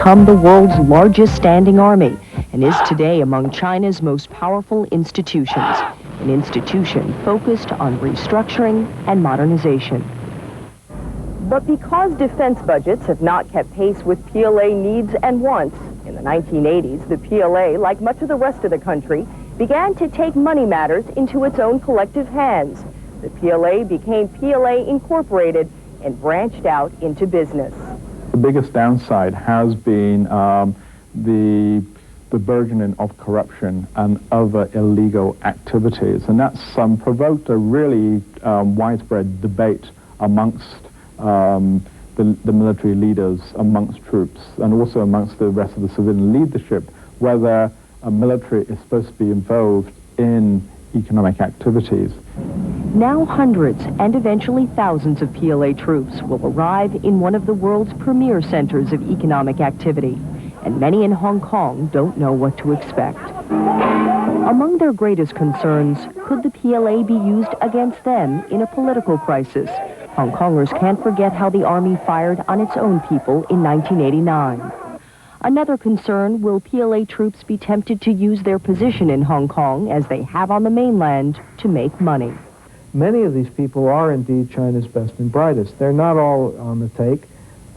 become the world's largest standing army and is today among China's most powerful institutions, an institution focused on restructuring and modernization. But because defense budgets have not kept pace with PLA needs and wants, in the 1980s, the PLA, like much of the rest of the country, began to take money matters into its own collective hands. The PLA became PLA Incorporated and branched out into business. The biggest downside has been the burgeoning of corruption and other illegal activities, and that's provoked a really widespread debate amongst the military leaders, amongst troops, and also amongst the rest of the civilian leadership, whether a military is supposed to be involved in economic activities. Now hundreds and eventually thousands of PLA troops will arrive in one of the world's premier centers of economic activity, and many in Hong Kong don't know what to expect. Among their greatest concerns, could the PLA be used against them in a political crisis? Hong Kongers can't forget how the army fired on its own people in 1989. Another concern, will PLA troops be tempted to use their position in Hong Kong, as they have on the mainland, to make money? Many of these people are indeed China's best and brightest. They're not all on the take,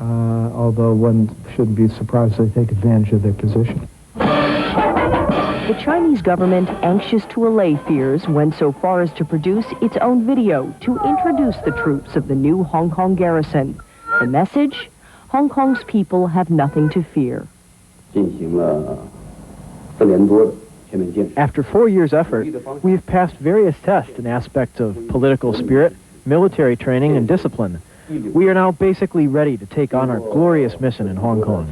although one shouldn't be surprised they take advantage of their position. The Chinese government, anxious to allay fears, went so far as to produce its own video to introduce the troops of the new Hong Kong garrison. The message? Hong Kong's people have nothing to fear. After 4 years' effort, we have passed various tests in aspects of political spirit, military training, and discipline. We are now basically ready to take on our glorious mission in Hong Kong.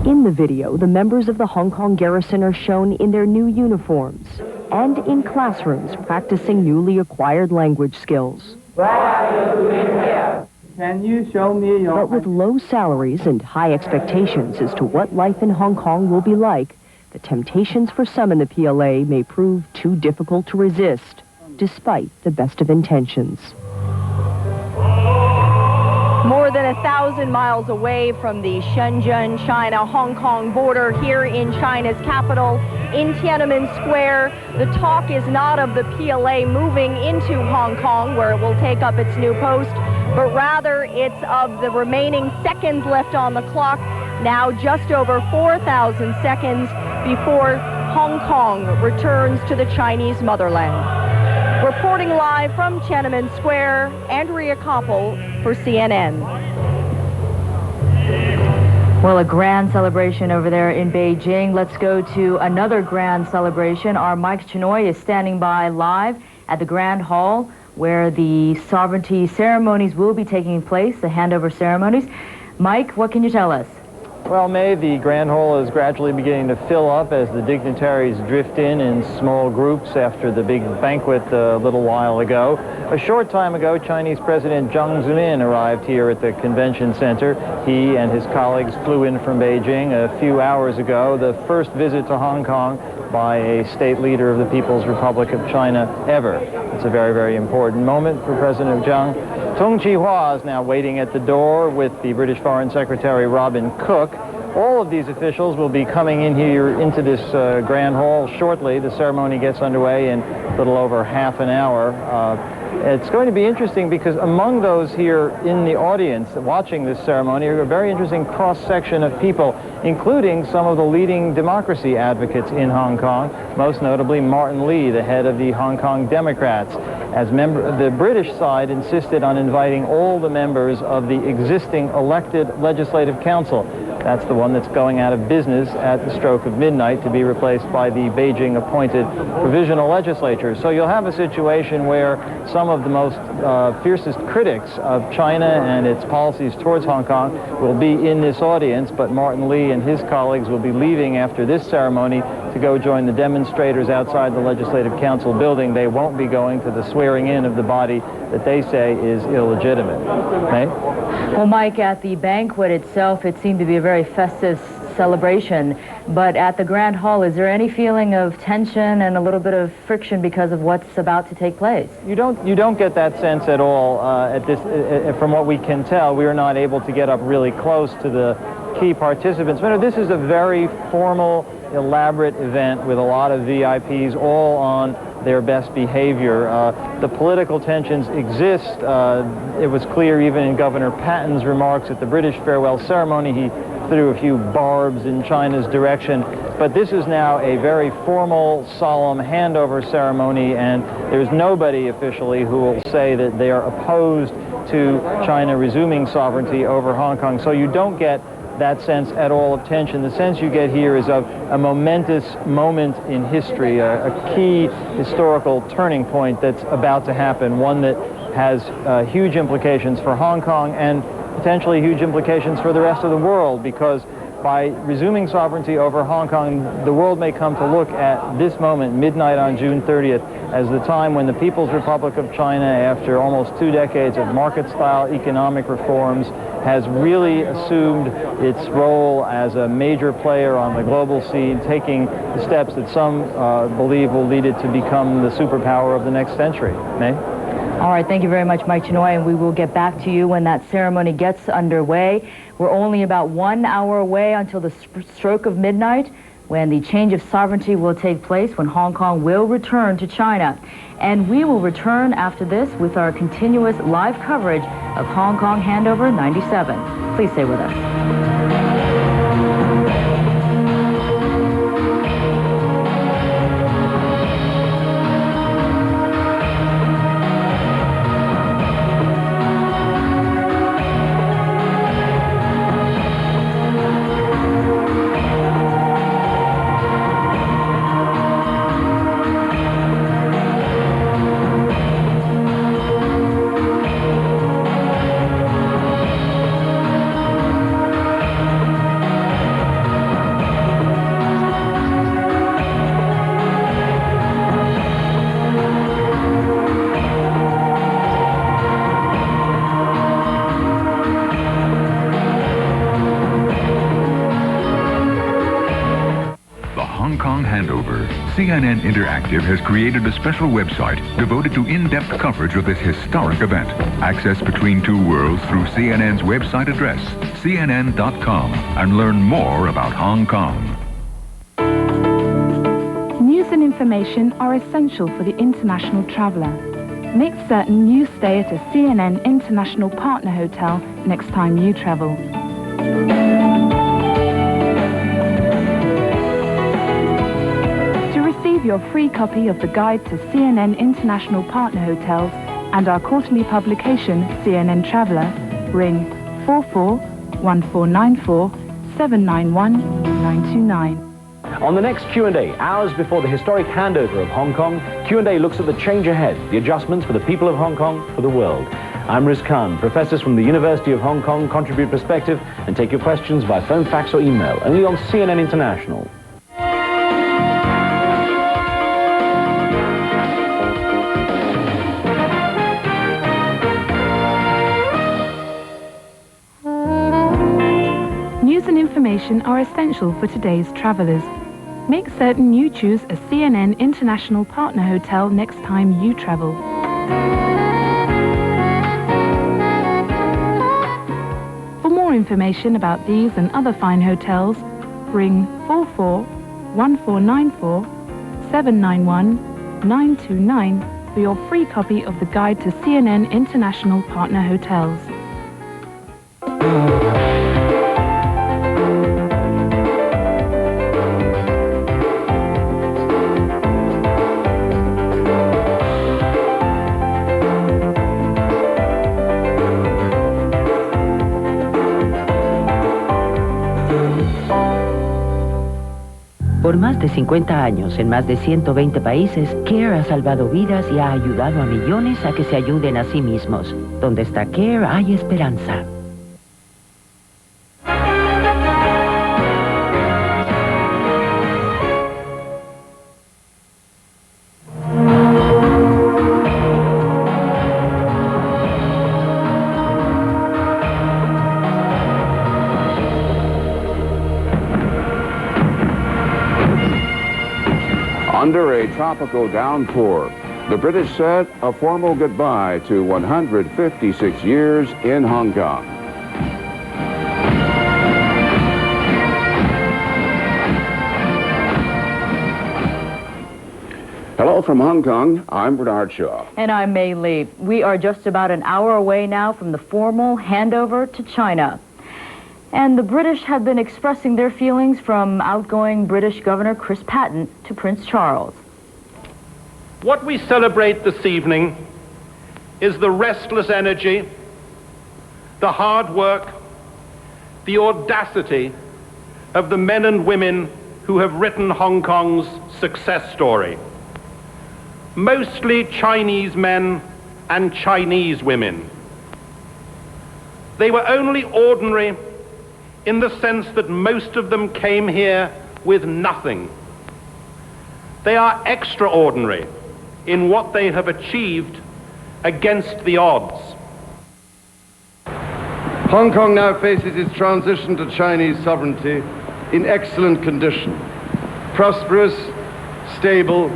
In the video, the members of the Hong Kong garrison are shown in their new uniforms and in classrooms practicing newly acquired language skills. Can you show me your... But with low salaries and high expectations as to what life in Hong Kong will be like, the temptations for some in the PLA may prove too difficult to resist, despite the best of intentions. More than 1,000 miles away from the Shenzhen, China-Hong Kong border, here in China's capital, in Tiananmen Square, the talk is not of the PLA moving into Hong Kong, where it will take up its new post, but rather it's of the remaining seconds left on the clock, now just over 4,000 seconds before Hong Kong returns to the Chinese motherland. Reporting live from Tiananmen Square, Andrea Koppel for CNN. Well, a grand celebration over there in Beijing. Let's go to another grand celebration. Our Mike Chinoy is standing by live at the Grand Hall, where the sovereignty ceremonies will be taking place, the handover ceremonies. Mike, what can you tell us? Well, May, the Grand Hall is gradually beginning to fill up as the dignitaries drift in small groups after the big banquet a little while ago. A short time ago, Chinese President Jiang Zemin arrived here at the convention center. He and his colleagues flew in from Beijing a few hours ago, the first visit to Hong Kong by a state leader of the People's Republic of China ever. It's a very, very important moment for President Jiang. Tung Chee-hwa is now waiting at the door with the British Foreign Secretary Robin Cook. All of these officials will be coming in here into this Grand Hall shortly. The ceremony gets underway in a little over half an hour. It's going to be interesting because among those here in the audience watching this ceremony are a very interesting cross-section of people, including some of the leading democracy advocates in Hong Kong, most notably Martin Lee, the head of the Hong Kong Democrats. The British side insisted on inviting all the members of the existing elected Legislative Council. That's the one that's going out of business at the stroke of midnight to be replaced by the Beijing-appointed provisional legislature. So you'll have a situation where some of the most fiercest critics of China and its policies towards Hong Kong will be in this audience, but Martin Lee and his colleagues will be leaving after this ceremony to go join the demonstrators outside the Legislative Council building. They won't be going to the swearing in of the body that they say is illegitimate. May? Well, Mike, at the banquet itself, it seemed to be a very festive celebration, but at the Grand Hall, is there any feeling of tension and a little bit of friction because of what's about to take place? You don't get that sense at all from what we can tell. We are not able to get up really close to the key participants. But this is a very formal, elaborate event with a lot of VIPs, all on their best behavior. The political tensions exist. It was clear even in Governor Patton's remarks at the British farewell ceremony. He threw a few barbs in China's direction. But this is now a very formal, solemn handover ceremony, and there's nobody officially who will say that they are opposed to China resuming sovereignty over Hong Kong. So you don't get that sense at all of tension. The sense you get here is of a momentous moment in history, a key historical turning point that's about to happen, one that has huge implications for Hong Kong and potentially huge implications for the rest of the world, because by resuming sovereignty over Hong Kong, the world may come to look at this moment, midnight on June 30th, as the time when the People's Republic of China, after almost 2 decades of market-style economic reforms, has really assumed its role as a major player on the global scene, taking the steps that some believe will lead it to become the superpower of the next century. May? All right, thank you very much, Mike Chinoy, and we will get back to you when that ceremony gets underway. We're only about 1 hour away until the stroke of midnight, when the change of sovereignty will take place, when Hong Kong will return to China. And we will return after this with our continuous live coverage of Hong Kong Handover 97. Please stay with us. CNN Interactive has created a special website devoted to in-depth coverage of this historic event. Access between two worlds through CNN's website address, cnn.com, and learn more about Hong Kong. News and information are essential for the international traveler. Make certain you stay at a CNN International Partner Hotel next time you travel. Your free copy of the guide to CNN International Partner Hotels and our quarterly publication, CNN Traveller, ring 441494 791 929. On the next Q&A, hours before the historic handover of Hong Kong, Q&A looks at the change ahead, the adjustments for the people of Hong Kong, for the world. I'm Riz Khan. Professors from the University of Hong Kong contribute perspective and take your questions by phone, fax or email, only on CNN International. News and information are essential for today's travelers. Make certain you choose a CNN International Partner Hotel next time you travel. For more information about these and other fine hotels, ring 441494 791 929 for your free copy of the guide to CNN International Partner Hotels. Por más de 50 años, en más de 120 países, CARE ha salvado vidas y ha ayudado a millones a que se ayuden a sí mismos. Donde está CARE hay esperanza. Under a tropical downpour, the British said a formal goodbye to 156 years in Hong Kong. Well, from Hong Kong, I'm Bernard Shaw. And I'm May Lee. We are just about an hour away now from the formal handover to China. And the British have been expressing their feelings from outgoing British Governor Chris Patten to Prince Charles. What we celebrate this evening is the restless energy, the hard work, the audacity of the men and women who have written Hong Kong's success story. Mostly Chinese men and Chinese women. They were only ordinary in the sense that most of them came here with nothing. They are extraordinary in what they have achieved against the odds. Hong Kong now faces its transition to Chinese sovereignty in excellent condition, prosperous, stable,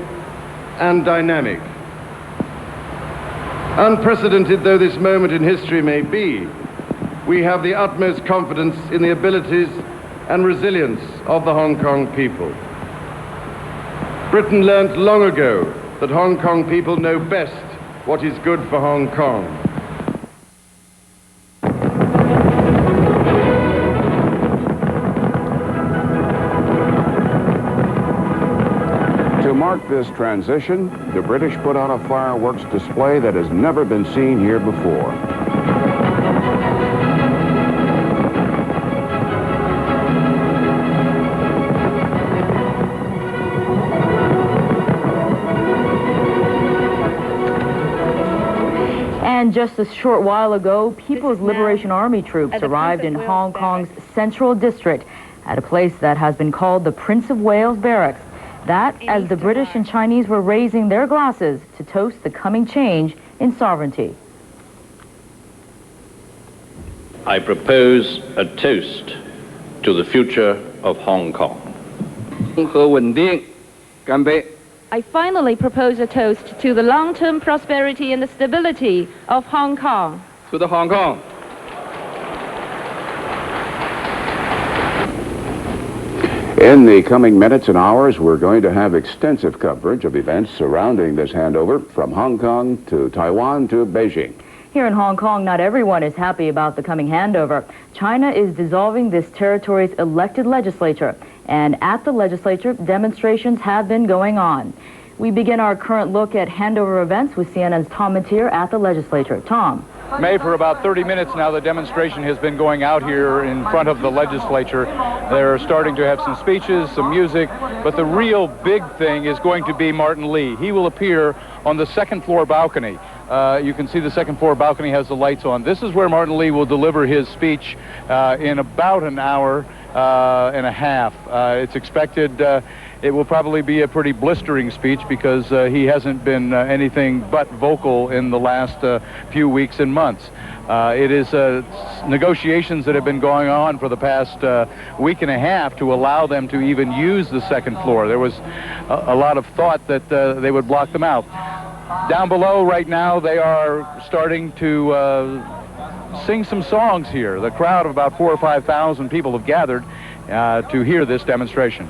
and dynamic. Unprecedented though this moment in history may be, we have the utmost confidence in the abilities and resilience of the Hong Kong people. Britain learnt long ago that Hong Kong people know best what is good for Hong Kong. To mark this transition, the British put on a fireworks display that has never been seen here before. And just a short while ago, People's Liberation Army troops arrived in Hong Kong's Central District at a place that has been called the Prince of Wales Barracks. That as the British and Chinese were raising their glasses to toast the coming change in sovereignty. I propose a toast to the future of Hong Kong. I finally propose a toast to the long-term prosperity and the stability of Hong Kong. To the Hong Kong. In the coming minutes and hours, we're going to have extensive coverage of events surrounding this handover from Hong Kong to Taiwan to Beijing. Here in Hong Kong, not everyone is happy about the coming handover. China is dissolving this territory's elected legislature, and at the legislature, demonstrations have been going on. We begin our current look at handover events with CNN's Tom Mateer at the legislature. Tom. May, for about 30 minutes now, the demonstration has been going out here in front of the legislature. They're starting to have some speeches, some music, but the real big thing is going to be Martin Lee. He will appear on the second floor balcony. You can see the second floor balcony has the lights on. This is where Martin Lee will deliver his speech in about an hour and a half. It's expected it will probably be a pretty blistering speech because he hasn't been anything but vocal in the last few weeks and months. It is negotiations that have been going on for the past week and a half to allow them to even use the second floor. There was a lot of thought that they would block them out. Down below right now, they are starting to sing some songs here. The crowd of about 4,000 or 5,000 people have gathered to hear this demonstration.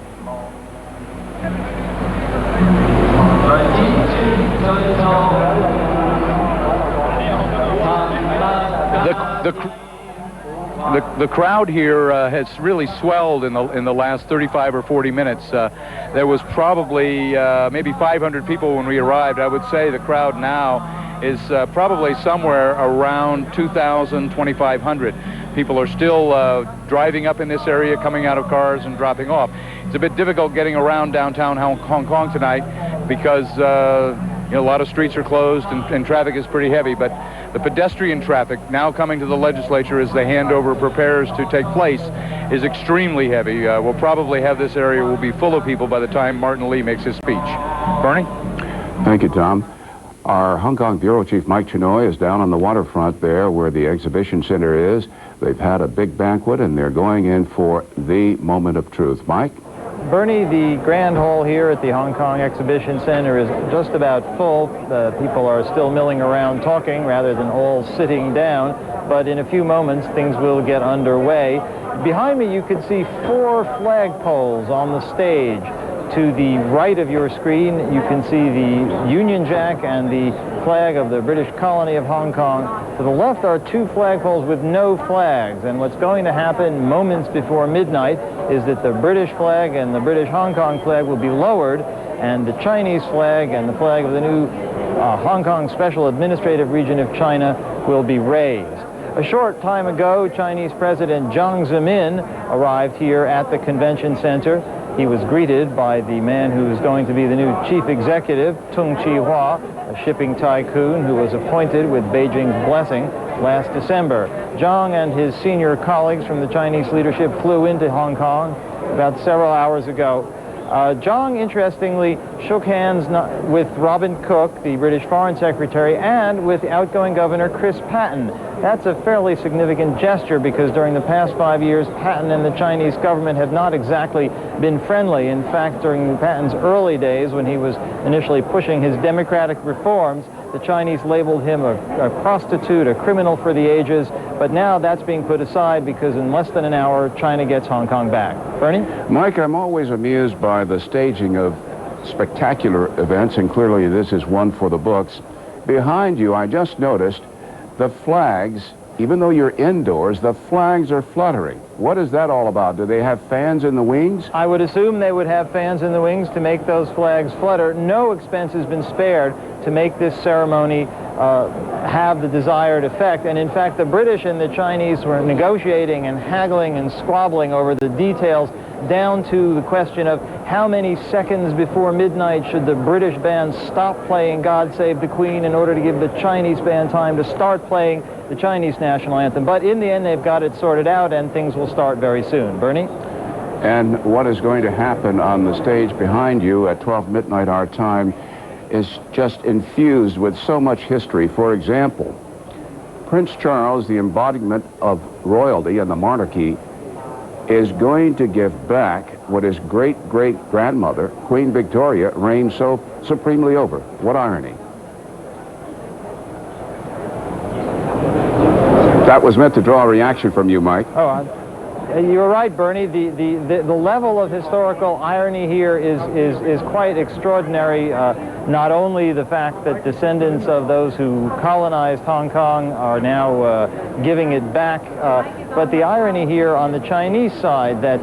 The crowd here has really swelled in the last 35 or 40 minutes. There was probably maybe 500 people when we arrived. I would say the crowd now is probably somewhere around 2,000, 2,500. People are still driving up in this area, coming out of cars and dropping off. It's a bit difficult getting around downtown Hong Kong tonight because a lot of streets are closed and traffic is pretty heavy, but the pedestrian traffic now coming to the legislature as the handover prepares to take place is extremely heavy. We'll probably have this area will be full of people by the time Martin Lee makes his speech. Bernie? Thank you, Tom. Our Hong Kong Bureau Chief Mike Chinoy is down on the waterfront there where the exhibition center is. They've had a big banquet and they're going in for the moment of truth. Mike? Bernie, the Grand Hall here at the Hong Kong Exhibition Center is just about full. People are still milling around talking rather than all sitting down, but in a few moments things will get underway. Behind me you can see 4 flagpoles on the stage. To the right of your screen, you can see the Union Jack and the flag of the British colony of Hong Kong. To the left are two flagpoles with no flags, and what's going to happen moments before midnight is that the British flag and the British Hong Kong flag will be lowered, and the Chinese flag and the flag of the new Hong Kong Special Administrative Region of China will be raised. A short time ago, Chinese President Jiang Zemin arrived here at the convention center. He was greeted by the man who is going to be the new chief executive, Tung Chi-hua, a shipping tycoon who was appointed with Beijing's blessing last December. Jiang and his senior colleagues from the Chinese leadership flew into Hong Kong about several hours ago. Jiang, interestingly, shook hands with Robin Cook, the British Foreign Secretary, and with the outgoing Governor Chris Patten. That's a fairly significant gesture because during the past 5 years, Patten and the Chinese government have not exactly been friendly. In fact, during Patten's early days, when he was initially pushing his democratic reforms, the Chinese labeled him a prostitute, a criminal for the ages, but now that's being put aside because in less than an hour, China gets Hong Kong back. Bernie? Mike, I'm always amused by the staging of spectacular events, and clearly this is one for the books. Behind you, I just noticed the flags, even though you're indoors, the flags are fluttering. What is that all about? Do they have fans in the wings? I would assume they would have fans in the wings to make those flags flutter. No expense has been spared to make this ceremony have the desired effect. And in fact, the British and the Chinese were negotiating and haggling and squabbling over the details, down to the question of how many seconds before midnight should the British band stop playing God Save the Queen in order to give the Chinese band time to start playing the Chinese national anthem. But in the end, they've got it sorted out, and things will start very soon. Bernie? And what is going to happen on the stage behind you at 12 midnight our time is just infused with so much history. For example, Prince Charles, the embodiment of royalty and the monarchy, is going to give back what his great-great-grandmother, Queen Victoria, reigned so supremely over. What irony. That was meant to draw a reaction from you, Mike. You're right, Bernie. The level of historical irony here is quite extraordinary. Not only the fact that descendants of those who colonized Hong Kong are now giving it back, but the irony here on the Chinese side that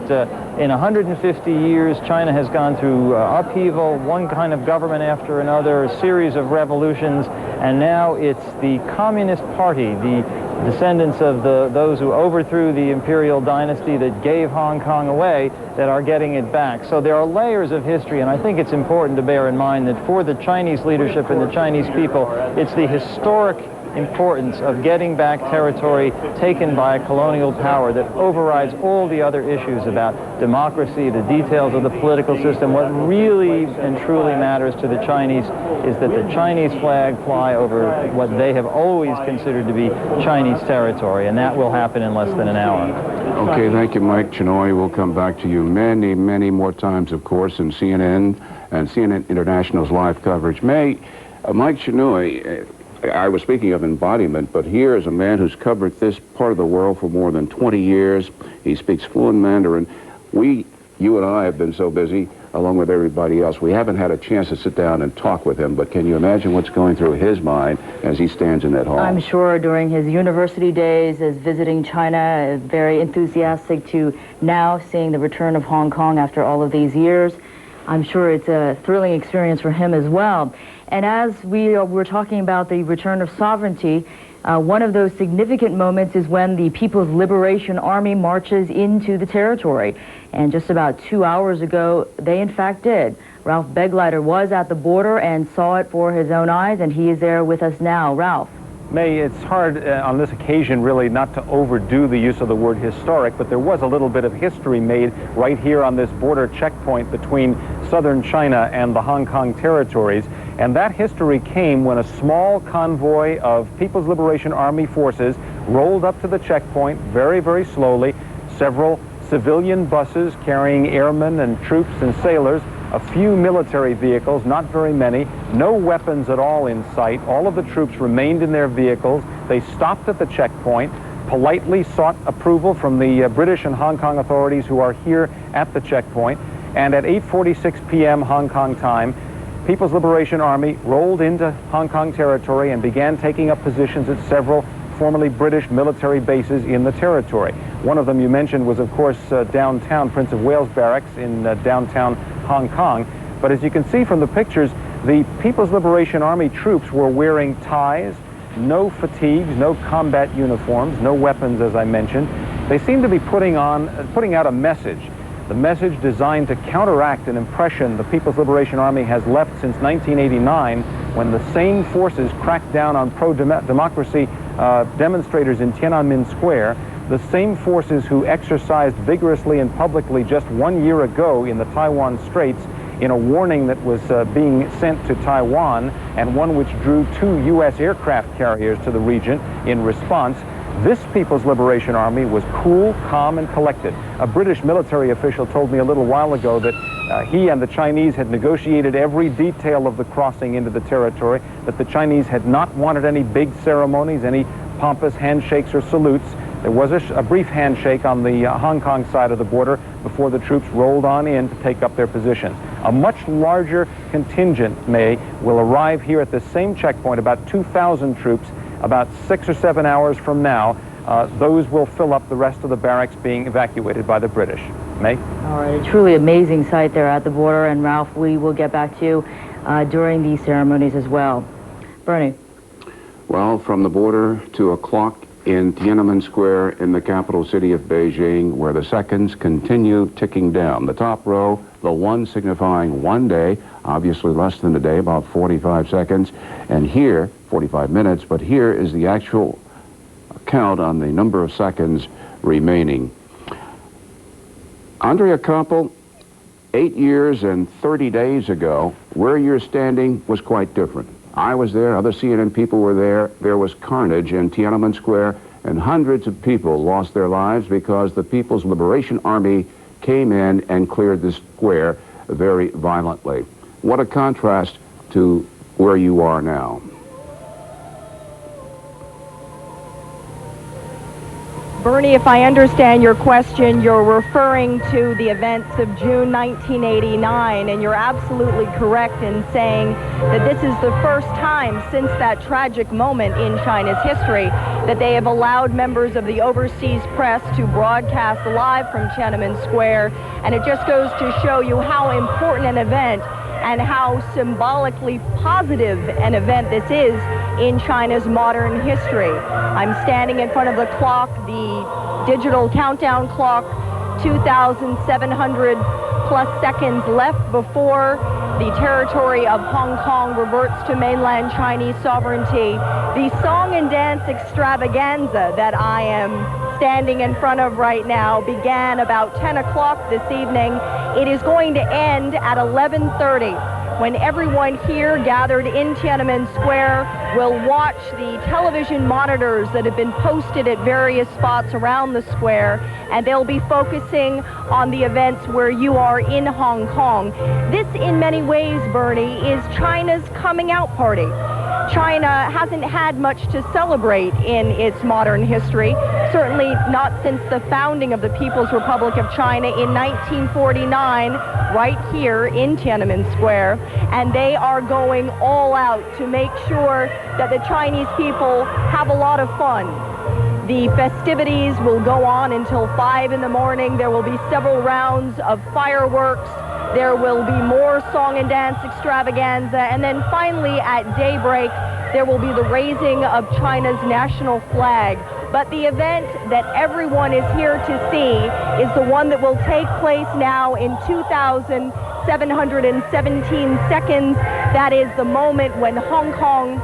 in 150 years, China has gone through upheaval, one kind of government after another, a series of revolutions, and now it's the Communist Party, the descendants of those who overthrew the imperial dynasty that gave Hong Kong away, that are getting it back. So there are layers of history, and I think it's important to bear in mind that for the Chinese leadership and the Chinese people, it's the historic importance of getting back territory taken by a colonial power that overrides all the other issues about democracy, the details of the political system. What really and truly matters to the Chinese is that the Chinese flag fly over what they have always considered to be Chinese territory, and that will happen in less than an hour. Okay, thank you, Mike Chinoy. We'll come back to you many, many more times, of course, in CNN and CNN International's live coverage. Mike Chinoy, I was speaking of embodiment, but here is a man who's covered this part of the world for more than 20 years. He speaks fluent Mandarin. You and I have been so busy, along with everybody else, we haven't had a chance to sit down and talk with him, but can you imagine what's going through his mind as he stands in that hall? I'm sure during his university days as visiting China, very enthusiastic to now seeing the return of Hong Kong after all of these years. I'm sure it's a thrilling experience for him as well. And as we're talking about the return of sovereignty, one of those significant moments is when the People's Liberation Army marches into the territory. And just about 2 hours ago, they in fact did. Ralph Begleiter was at the border and saw it for his own eyes, and he is there with us now. Ralph. May, it's hard on this occasion really not to overdo the use of the word historic, but there was a little bit of history made right here on this border checkpoint between southern China and the Hong Kong territories. And that history came when a small convoy of People's Liberation Army forces rolled up to the checkpoint very, very slowly. Several civilian buses carrying airmen and troops and sailors, a few military vehicles, not very many, no weapons at all in sight. All of the troops remained in their vehicles. They stopped at the checkpoint, politely sought approval from the British and Hong Kong authorities who are here at the checkpoint. And at 8:46 p.m. Hong Kong time, People's Liberation Army rolled into Hong Kong territory and began taking up positions at several formerly British military bases in the territory. One of them you mentioned was, of course, downtown Prince of Wales Barracks in downtown Hong Kong. But as you can see from the pictures, the People's Liberation Army troops were wearing ties, no fatigues, no combat uniforms, no weapons, as I mentioned. They seem to be putting out a message. The message designed to counteract an impression the People's Liberation Army has left since 1989, when the same forces cracked down on pro-democracy demonstrators in Tiananmen Square, the same forces who exercised vigorously and publicly just 1 year ago in the Taiwan Straits in a warning that was being sent to Taiwan, and one which drew 2 U.S. aircraft carriers to the region in response. This People's Liberation Army was cool, calm, and collected. A British military official told me a little while ago that he and the Chinese had negotiated every detail of the crossing into the territory, that the Chinese had not wanted any big ceremonies, any pompous handshakes or salutes. There was a brief handshake on the Hong Kong side of the border before the troops rolled on in to take up their positions. A much larger contingent will arrive here at this same checkpoint, about 2,000 troops, about 6 or 7 hours from now. Those will fill up the rest of the barracks being evacuated by the British. May? All right, a truly amazing sight there at the border, and Ralph, we will get back to you during these ceremonies as well. Bernie? Well, from the border to a clock in Tiananmen Square in the capital city of Beijing, where the seconds continue ticking down. The top row, the 1 signifying 1 day, obviously less than a day, about 45 seconds. And here, 45 minutes, but here is the actual count on the number of seconds remaining. Andrea Koppel, 8 years and 30 days ago, where you're standing was quite different. I was there, other CNN people were there. There was carnage in Tiananmen Square, and hundreds of people lost their lives because the People's Liberation Army came in and cleared the square very violently. What a contrast to where you are now. Bernie, if I understand your question, you're referring to the events of June 1989, and you're absolutely correct in saying that this is the first time since that tragic moment in China's history that they have allowed members of the overseas press to broadcast live from Tiananmen Square, and it just goes to show you how important an event and how symbolically positive an event this is in China's modern history. I'm standing in front of the clock, the digital countdown clock, 2,700 plus seconds left before the territory of Hong Kong reverts to mainland Chinese sovereignty. The song and dance extravaganza that I am standing in front of right now began about 10 o'clock this evening. It is going to end at 11:30, when everyone here gathered in Tiananmen Square will watch the television monitors that have been posted at various spots around the square, and they'll be focusing on the events where you are in Hong Kong. This, in many ways, Bernie, is China's coming out party. China hasn't had much to celebrate in its modern history, certainly not since the founding of the People's Republic of China in 1949, right here in Tiananmen Square. And they are going all out to make sure that the Chinese people have a lot of fun. The festivities will go on until 5 in the morning. There will be several rounds of fireworks. There will be more song and dance extravaganza. And then finally, at daybreak, there will be the raising of China's national flag. But the event that everyone is here to see is the one that will take place now in 2,717 seconds. That is the moment when Hong Kong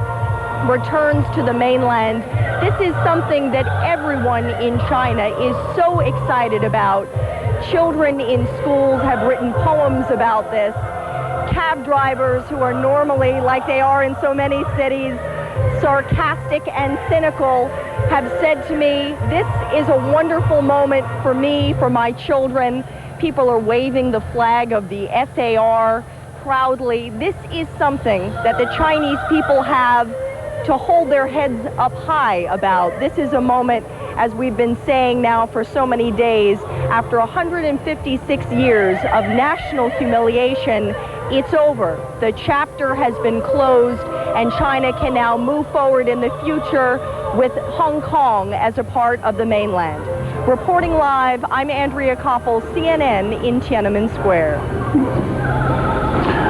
returns to the mainland. This is something that everyone in China is so excited about. Children in schools have written poems about this. Cab drivers, who are normally, like they are in so many cities, sarcastic and cynical, have said to me, this is a wonderful moment for me, for my children. People are waving the flag of the SAR proudly. This is something that the Chinese people have to hold their heads up high about. This is a moment, as we've been saying now for so many days, after 156 years of national humiliation, it's over. The chapter has been closed, and China can now move forward in the future with Hong Kong as a part of the mainland. Reporting live, I'm Andrea Koppel, CNN in Tiananmen Square.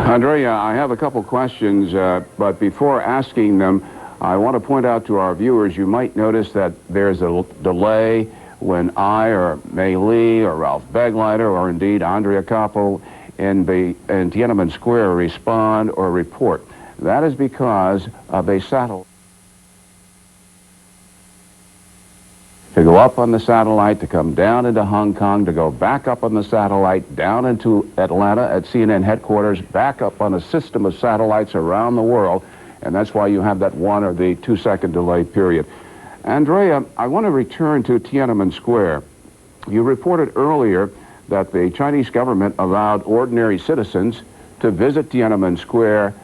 Andrea, I have a couple questions, but before asking them, I want to point out to our viewers, you might notice that there's a delay when I or Mei Li or Ralph Begleiter or indeed Andrea Koppel in Tiananmen Square respond or report. That is because of a satellite. To go up on the satellite, to come down into Hong Kong, to go back up on the satellite, down into Atlanta at CNN headquarters, back up on a system of satellites around the world, and that's why you have that 1 or the 2 second delay period. Andrea, I want to return to Tiananmen Square. You reported earlier that the Chinese government allowed ordinary citizens to visit Tiananmen Square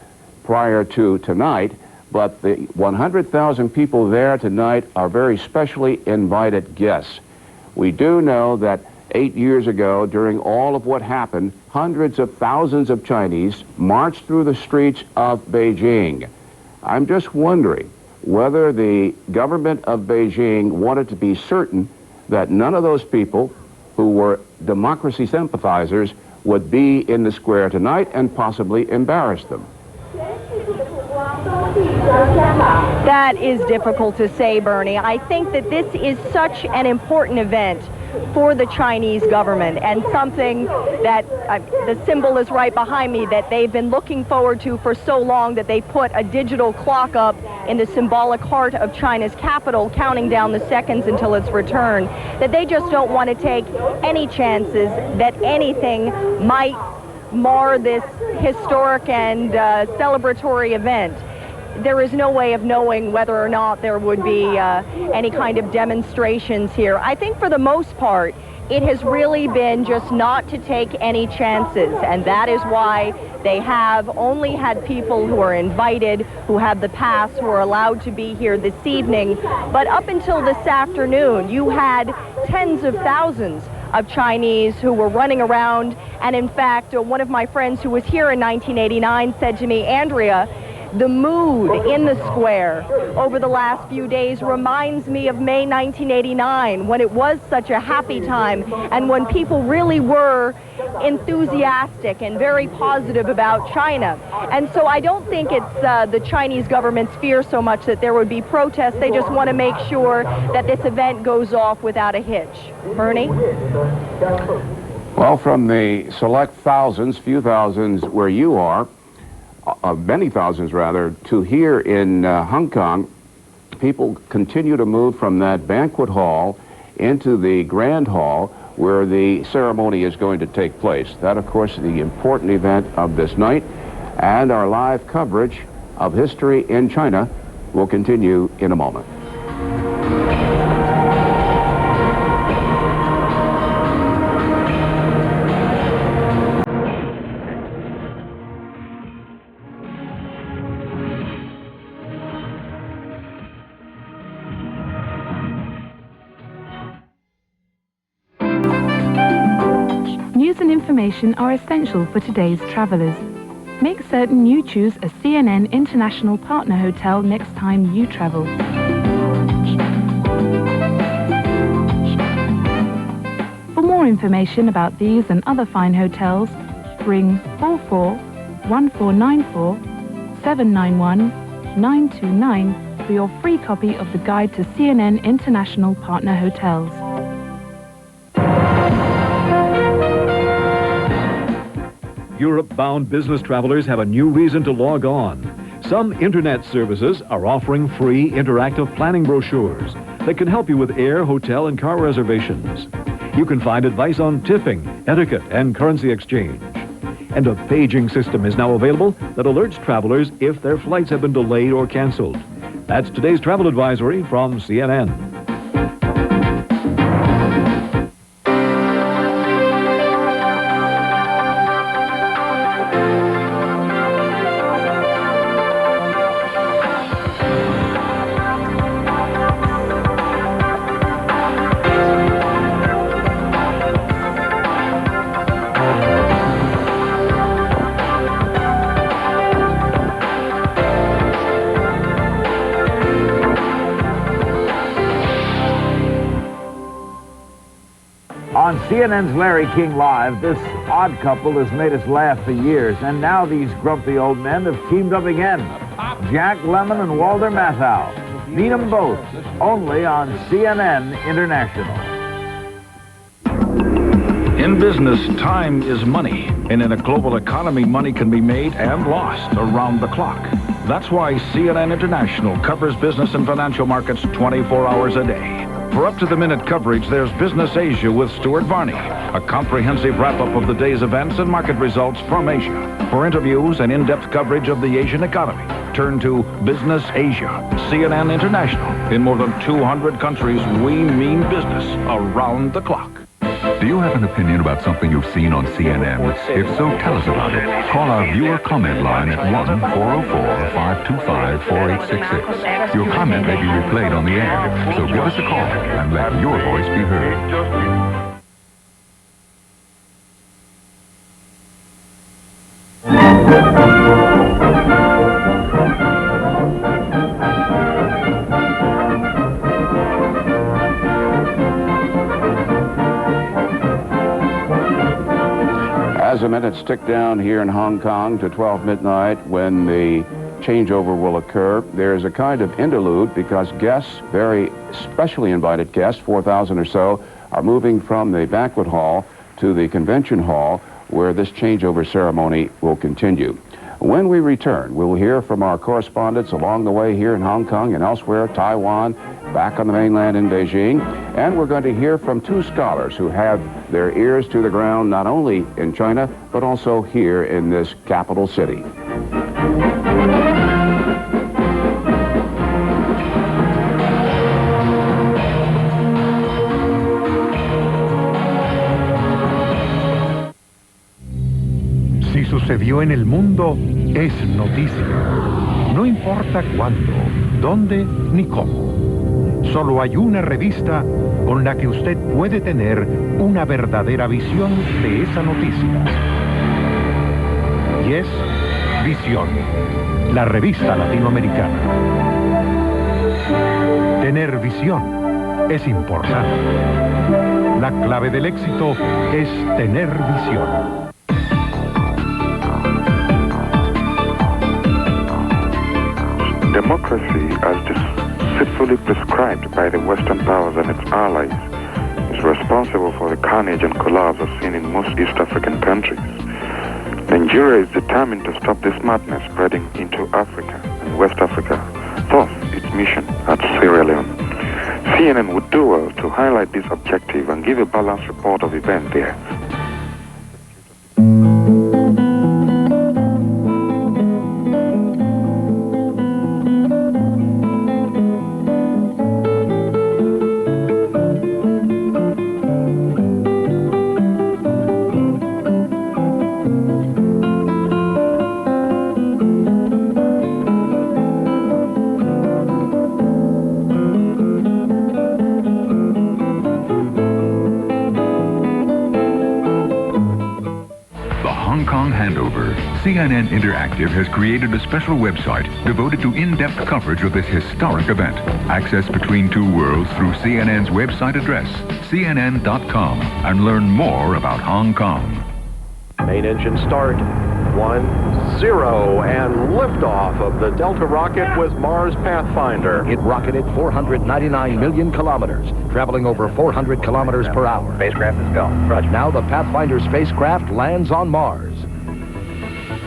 prior to tonight, but the 100,000 people there tonight are very specially invited guests. We do know that 8 years ago, during all of what happened, hundreds of thousands of Chinese marched through the streets of Beijing. I'm just wondering whether the government of Beijing wanted to be certain that none of those people who were democracy sympathizers would be in the square tonight and possibly embarrass them. That is difficult to say, Bernie. I think that this is such an important event for the Chinese government, and something that the symbol is right behind me, that they've been looking forward to for so long, that they put a digital clock up in the symbolic heart of China's capital, counting down the seconds until its return, that they just don't want to take any chances that anything might mar this historic and celebratory event. There is no way of knowing whether or not there would be any kind of demonstrations here. I think for the most part, it has really been just not to take any chances, and that is why they have only had people who are invited, who have the pass, who are allowed to be here this evening. But up until this afternoon, you had tens of thousands of Chinese who were running around, and in fact, one of my friends who was here in 1989 said to me, Andrea, the mood in the square over the last few days reminds me of May 1989, when it was such a happy time and when people really were enthusiastic and very positive about China. And so I don't think it's the Chinese government's fear so much that there would be protests. They just want to make sure that this event goes off without a hitch. Bernie? Well, from the select thousands, few thousands where you are, many thousands rather, to here in Hong Kong, people continue to move from that banquet hall into the grand hall where the ceremony is going to take place. That, of course, is the important event of this night, and our live coverage of history in China will continue in a moment. News and information are essential for today's travelers. Make certain you choose a CNN International Partner Hotel next time you travel. For more information about these and other fine hotels, ring 441494 791 929 for your free copy of the Guide to CNN International Partner Hotels. Europe-bound business travelers have a new reason to log on. Some internet services are offering free interactive planning brochures that can help you with air, hotel, and car reservations. You can find advice on tipping, etiquette, and currency exchange. And a paging system is now available that alerts travelers if their flights have been delayed or canceled. That's today's travel advisory from CNN. CNN's Larry King Live, this odd couple has made us laugh for years, and now these grumpy old men have teamed up again. Jack Lemmon and Walter Matthau. Meet them both, only on CNN International. In business, time is money, and in a global economy, money can be made and lost around the clock. That's why CNN International covers business and financial markets 24 hours a day. For up-to-the-minute coverage, there's Business Asia with Stuart Varney, a comprehensive wrap-up of the day's events and market results from Asia. For interviews and in-depth coverage of the Asian economy, turn to Business Asia. CNN International. In more than 200 countries, we mean business around the clock. Do you have an opinion about something you've seen on CNN? If so, tell us about it. Call our viewer comment line at 1-404-525-4866. Your comment may be replayed on the air, so give us a call and let your voice be heard. As the minutes tick down here in Hong Kong to 12 midnight when the changeover will occur, there's a kind of interlude because guests, very specially invited guests, 4,000 or so, are moving from the banquet hall to the convention hall where this changeover ceremony will continue. When we return, we'll hear from our correspondents along the way here in Hong Kong and elsewhere, Taiwan, back on the mainland in Beijing, and we're going to hear from two scholars who have their ears to the ground not only in China, but also here in this capital city. Si sucedió en el mundo, es noticia. No importa cuándo, dónde ni cómo. Solo hay una revista con la que usted puede tener una verdadera visión de esa noticia. Y es Visión, la revista latinoamericana. Tener visión es importante. La clave del éxito es tener visión. Democracy, as deceitfully prescribed by the Western powers and its allies, is responsible for the carnage and collapse of seen in most East African countries. Nigeria is determined to stop this madness spreading into Africa and West Africa, thus its mission at Sierra Leone. CNN would do well to highlight this objective and give a balanced report of events there. Handover. CNN Interactive has created a special website devoted to in-depth coverage of this historic event. Access between two worlds through CNN's website address, cnn.com, and learn more about Hong Kong. Main engine start. 1, 0, and liftoff of the Delta rocket with Mars Pathfinder. It rocketed 499 million kilometers, traveling over 400 kilometers per hour. Spacecraft is gone. Roger. Now the Pathfinder spacecraft lands on Mars.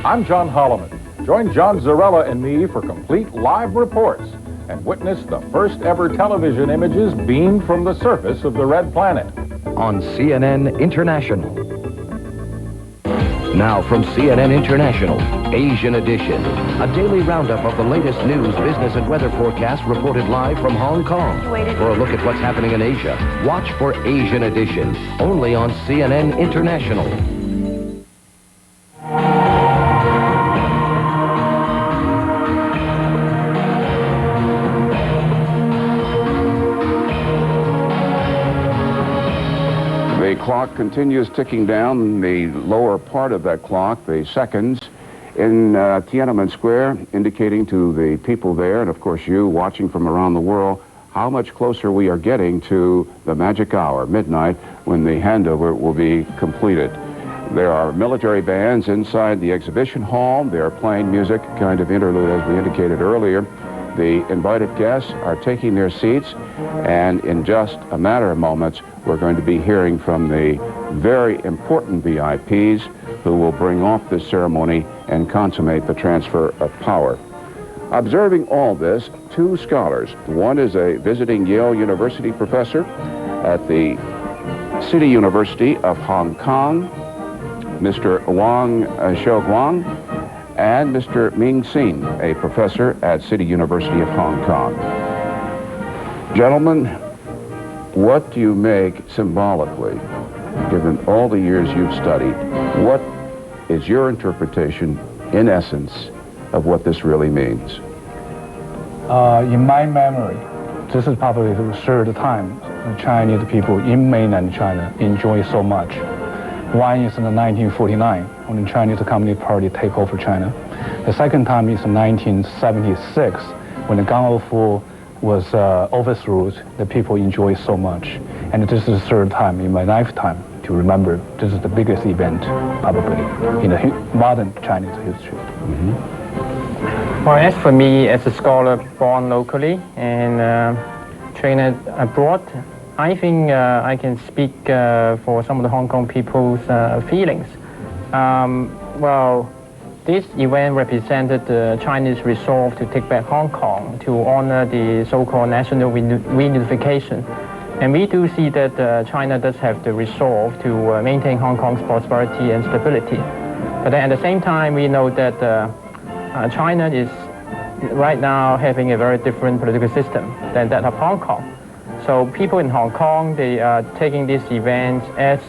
I'm John Holloman. Join John Zarella and me for complete live reports and witness the first ever television images beamed from the surface of the red planet. On CNN International. Now from CNN International, Asian Edition, a daily roundup of the latest news, business, and weather forecasts reported live from Hong Kong. For a look at what's happening in Asia, watch for Asian Edition, only on CNN International. The clock continues ticking down. The lower part of that clock, the seconds, in Tiananmen Square, indicating to the people there, and of course you watching from around the world, how much closer we are getting to the magic hour, midnight, when the handover will be completed. There are military bands inside the exhibition hall. They are playing music, kind of interlude as we indicated earlier. The invited guests are taking their seats, and in just a matter of moments, we're going to be hearing from the very important VIPs who will bring off this ceremony and consummate the transfer of power. Observing all this, two scholars. One is a visiting Yale University professor at the City University of Hong Kong, Mr. Wang Xiaoguang, and Mr. Ming Xin, a professor at City University of Hong Kong. Gentlemen, what do you make symbolically, given all the years you've studied, what is your interpretation, in essence, of what this really means? In my memory, this is probably the third time the Chinese people in mainland China enjoy so much. One is in 1949, when the Chinese Communist Party take over China. The second time is in 1976, when the Gang was overthrown. The people enjoy so much. And this is the third time in my lifetime to remember. This is the biggest event, probably, in the modern Chinese history. Well, as for me, as a scholar born locally and trained abroad, I think I can speak for some of the Hong Kong people's feelings. Well, this event represented the Chinese resolve to take back Hong Kong, to honor the so-called national reunification. And we do see that China does have the resolve to maintain Hong Kong's prosperity and stability. But then at the same time, we know that China is right now having a very different political system than that of Hong Kong. So people in Hong Kong, they are taking this event as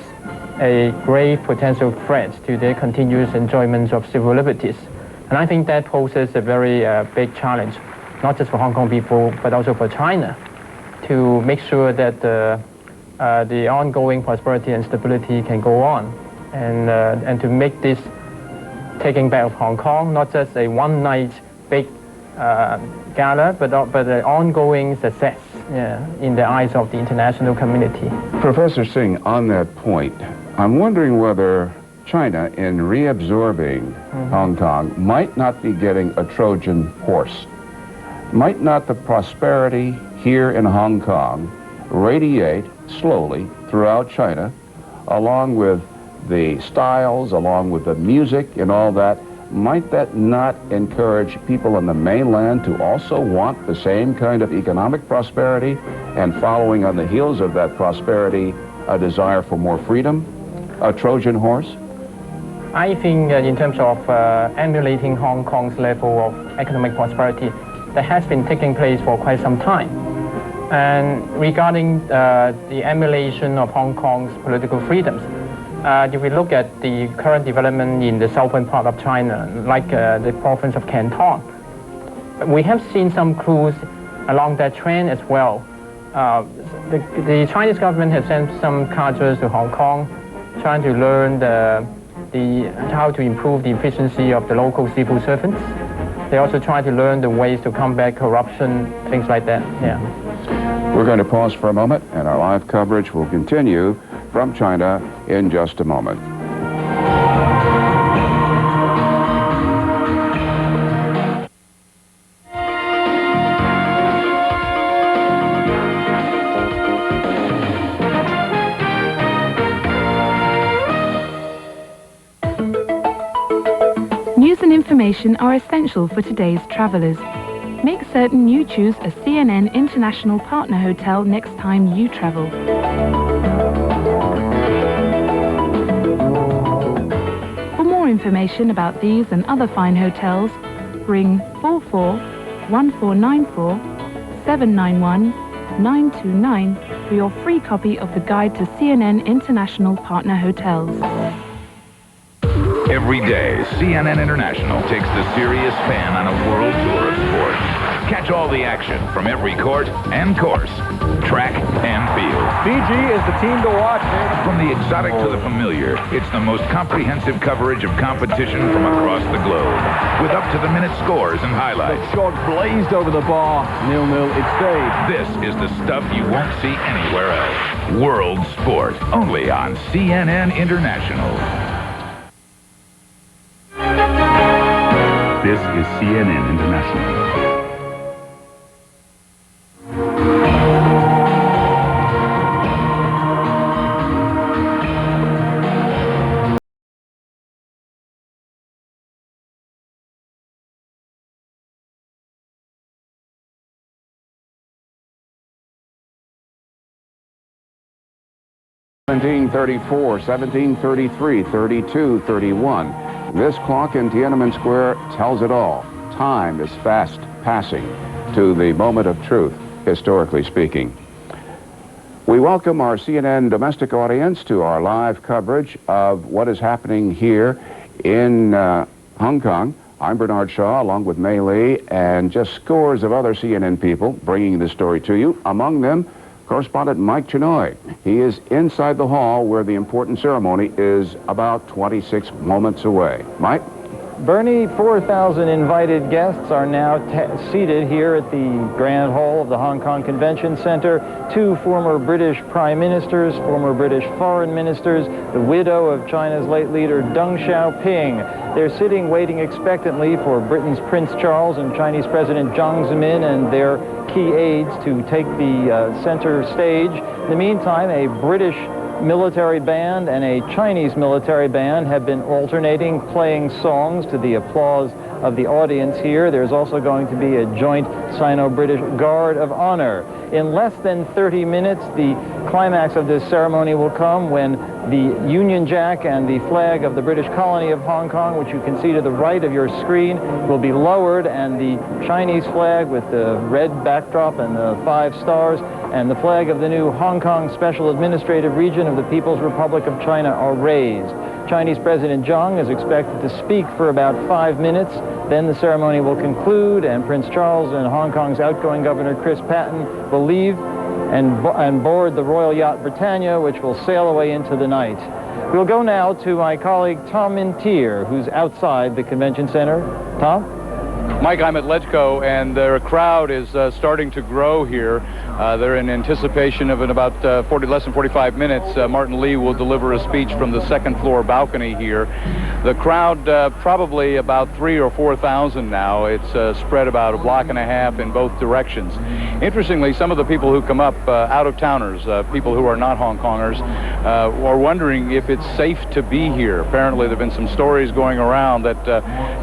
a grave potential threat to their continuous enjoyment of civil liberties. And I think that poses a very big challenge, not just for Hong Kong people, but also for China, to make sure that the ongoing prosperity and stability can go on, and to make this taking back of Hong Kong not just a one-night big gala, but an ongoing success in the eyes of the international community. Professor Singh, on that point, I'm wondering whether China, in reabsorbing Hong Kong, might not be getting a Trojan horse. Might not the prosperity here in Hong Kong radiate slowly throughout China, along with the styles, along with the music and all that? Might that not encourage people on the mainland to also want the same kind of economic prosperity, and following on the heels of that prosperity, a desire for more freedom, a Trojan horse? I think in terms of emulating Hong Kong's level of economic prosperity, that has been taking place for quite some time. And regarding the emulation of Hong Kong's political freedoms, if we look at the current development in the southern part of China, like the province of Canton, we have seen some clues along that trend as well. The Chinese government has sent some cadres to Hong Kong, trying to learn how to improve the efficiency of the local civil servants. They also try to learn the ways to combat corruption, things like that. Yeah. We're going to pause for a moment, and our live coverage will continue from China in just a moment. News and information are essential for today's travelers. Make certain you choose a CNN International Partner Hotel next time you travel. For more information about these and other fine hotels, ring 441494 791 929 for your free copy of the Guide to CNN International Partner Hotels. Every day, CNN International takes the serious fan on a world tour of sports. Catch all the action from every court and course, track and field. Fiji is the team to watch. From the exotic to the familiar, it's the most comprehensive coverage of competition from across the globe, with up-to-the-minute scores and highlights. The shot blazed over the bar. 0-0, it stayed. This is the stuff you won't see anywhere else. World Sport, only on CNN International. This is CNN International. (1734, 1733, 32, 31). This clock in Tiananmen Square tells it all. Time is fast passing to the moment of truth, historically speaking. We welcome our CNN domestic audience to our live coverage of what is happening here in Hong Kong. I'm Bernard Shaw, along with Mei Lee, and just scores of other CNN people bringing this story to you. Among them, correspondent Mike Chinoy. He is inside the hall where the important ceremony is about 26 moments away. Mike? Bernie, 4,000 invited guests are now seated here at the Grand Hall of the Hong Kong Convention Center. 2 former British prime ministers, former British foreign ministers, the widow of China's late leader Deng Xiaoping. They're sitting waiting expectantly for Britain's Prince Charles and Chinese President Jiang Zemin and their key aides to take the center stage. In the meantime, a British military band and a Chinese military band have been alternating, playing songs to the applause of the audience here. There's also going to be a joint Sino-British Guard of Honor. In less than 30 minutes, the climax of this ceremony will come when the Union Jack and the flag of the British colony of Hong Kong, which you can see to the right of your screen, will be lowered, and the Chinese flag with the red backdrop and the 5 stars and the flag of the new Hong Kong Special Administrative Region of the People's Republic of China are raised. Chinese President Jiang is expected to speak for about 5 minutes. Then the ceremony will conclude, and Prince Charles and Hong Kong's outgoing Governor Chris Patten will leave and board the Royal Yacht Britannia, which will sail away into the night. We'll go now to my colleague Tom Mintier, who's outside the convention center. Tom? Mike, I'm at LegCo, and their crowd is starting to grow here. They're in anticipation of in about less than 45 minutes, Martin Lee will deliver a speech from the second floor balcony here. The crowd, probably about 3,000 or 4,000 now. It's spread about a block and a half in both directions. Interestingly, some of the people who come up, out-of-towners, people who are not Hong Kongers, are wondering if it's safe to be here. Apparently, there have been some stories going around that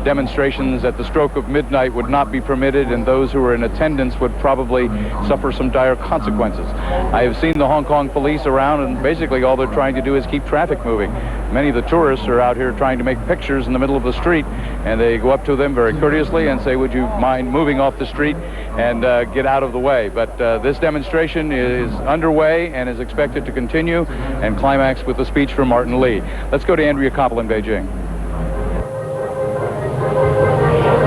demonstrations at the stroke of midnight would not be permitted, and those who are in attendance would probably suffer some dire consequences. I have seen the Hong Kong police around, and basically all they're trying to do is keep traffic moving. Many of the tourists are out here trying to make pictures in the middle of the street, and they go up to them very courteously and say, would you mind moving off the street and get out of the way. But this demonstration is underway and is expected to continue and climax with the speech from Martin Lee. Let's go to Andrea Koppel in Beijing.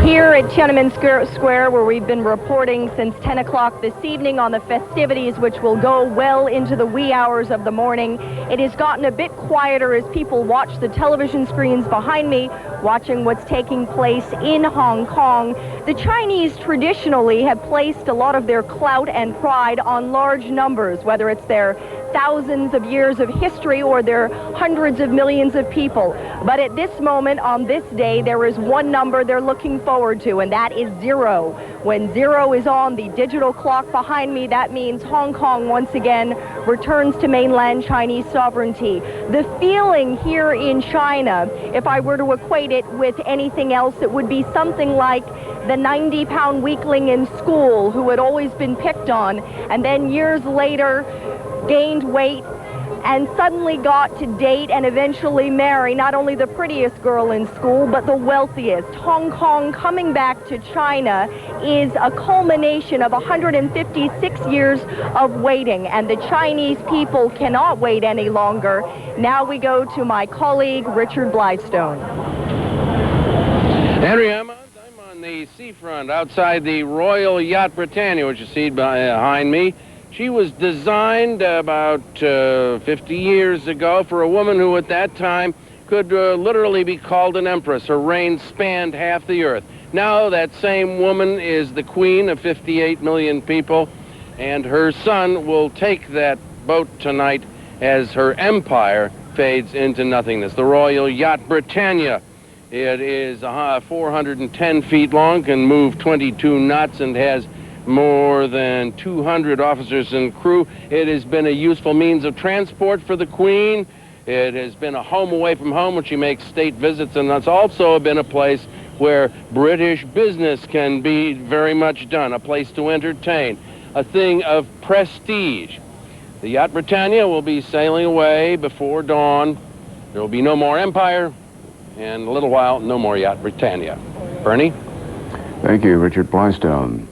Here at Tiananmen Square, where we've been reporting since 10 o'clock this evening on the festivities, which will go well into the wee hours of the morning, it has gotten a bit quieter as people watch the television screens behind me, watching what's taking place in Hong Kong. The Chinese traditionally have placed a lot of their clout and pride on large numbers, whether it's their thousands of years of history or their hundreds of millions of people. But at this moment, on this day, there is one number they're looking forward to, and that is 0. When 0 is on the digital clock behind me, that means Hong Kong once again returns to mainland Chinese sovereignty. The feeling here in China, if I were to equate it with anything else, it would be something like the 90-pound weakling in school who had always been picked on, and then years later gained weight and suddenly got to date and eventually marry not only the prettiest girl in school, but the wealthiest. Hong Kong coming back to China is a culmination of 156 years of waiting, and the Chinese people cannot wait any longer. Now we go to my colleague, Richard Blystone. Henry Hammond, I'm on the seafront outside the Royal Yacht Britannia, which you see behind me. She was designed about 50 years ago for a woman who at that time could literally be called an empress. Her reign spanned half the earth. Now that same woman is the queen of 58 million people, and her son will take that boat tonight as her empire fades into nothingness. The Royal Yacht Britannia. It is 410 feet long, can move 22 knots, and has more than 200 officers and crew. It has been a useful means of transport for the Queen. It has been a home away from home when she makes state visits, and that's also been a place where British business can be very much done, a place to entertain, a thing of prestige. The Yacht Britannia will be sailing away before dawn. There will be no more empire, and in a little while, no more Yacht Britannia. Bernie? Thank you, Richard Blystone.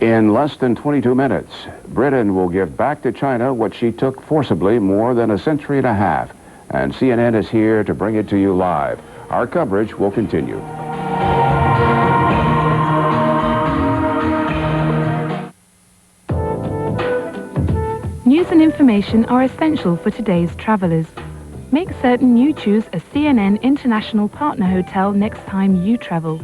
In less than 22 minutes, Britain will give back to China what she took forcibly more than a century and a half. And CNN is here to bring it to you live. Our coverage will continue. News and information are essential for today's travelers. Make certain you choose a CNN International Partner Hotel next time you travel.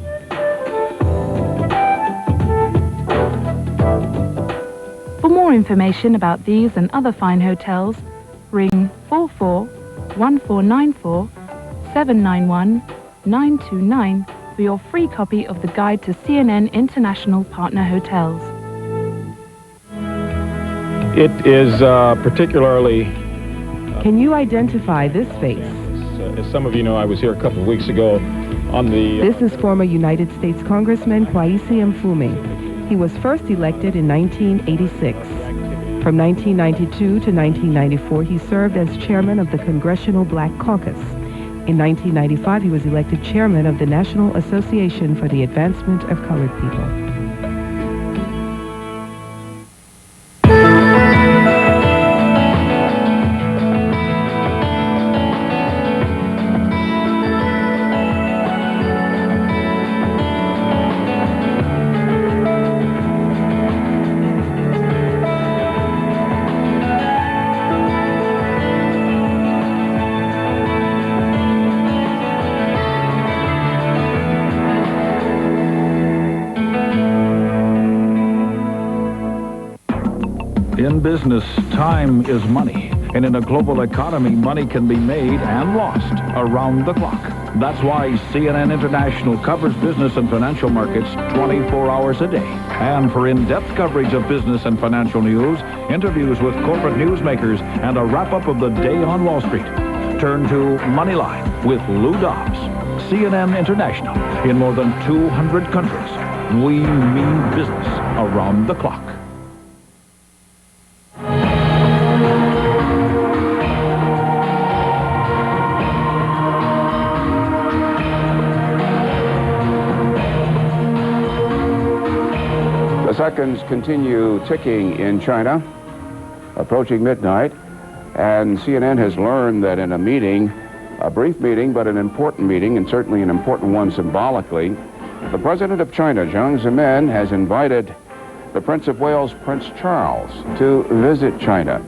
For more information about these and other fine hotels, ring 44-1494 791-929 for your free copy of the Guide to CNN International Partner Hotels. It is particularly... Can you identify this face? As some of you know, I was here a couple of weeks ago on the... This is former United States Congressman Kwesi Mfume. He was first elected in 1986. From 1992 to 1994, he served as chairman of the Congressional Black Caucus. In 1995, he was elected chairman of the National Association for the Advancement of Colored People. In business, time is money. And in a global economy, money can be made and lost around the clock. That's why CNN International covers business and financial markets 24 hours a day. And for in-depth coverage of business and financial news, interviews with corporate newsmakers, and a wrap-up of the day on Wall Street, turn to Moneyline with Lou Dobbs. CNN International in more than 200 countries. We mean business around the clock. Seconds continue ticking in China, approaching midnight, and CNN has learned that in a meeting, a brief meeting, but an important meeting, and certainly an important one symbolically, the president of China, Jiang Zemin, has invited the Prince of Wales, Prince Charles, to visit China.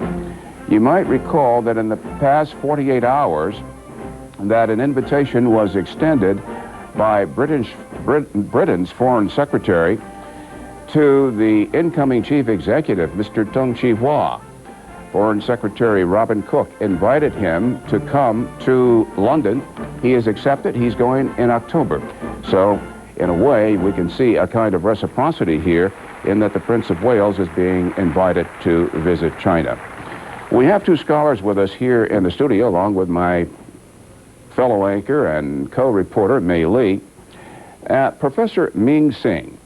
You might recall that in the past 48 hours, that an invitation was extended by Britain's Foreign Secretary to the incoming chief executive, Mr. Tung Chee-hwa. Foreign Secretary Robin Cook invited him to come to London. He has accepted. He's going in October. So, in a way, we can see a kind of reciprocity here in that the Prince of Wales is being invited to visit China. We have two scholars with us here in the studio, along with my fellow anchor and co-reporter, Mei Li. Professor Ming Sing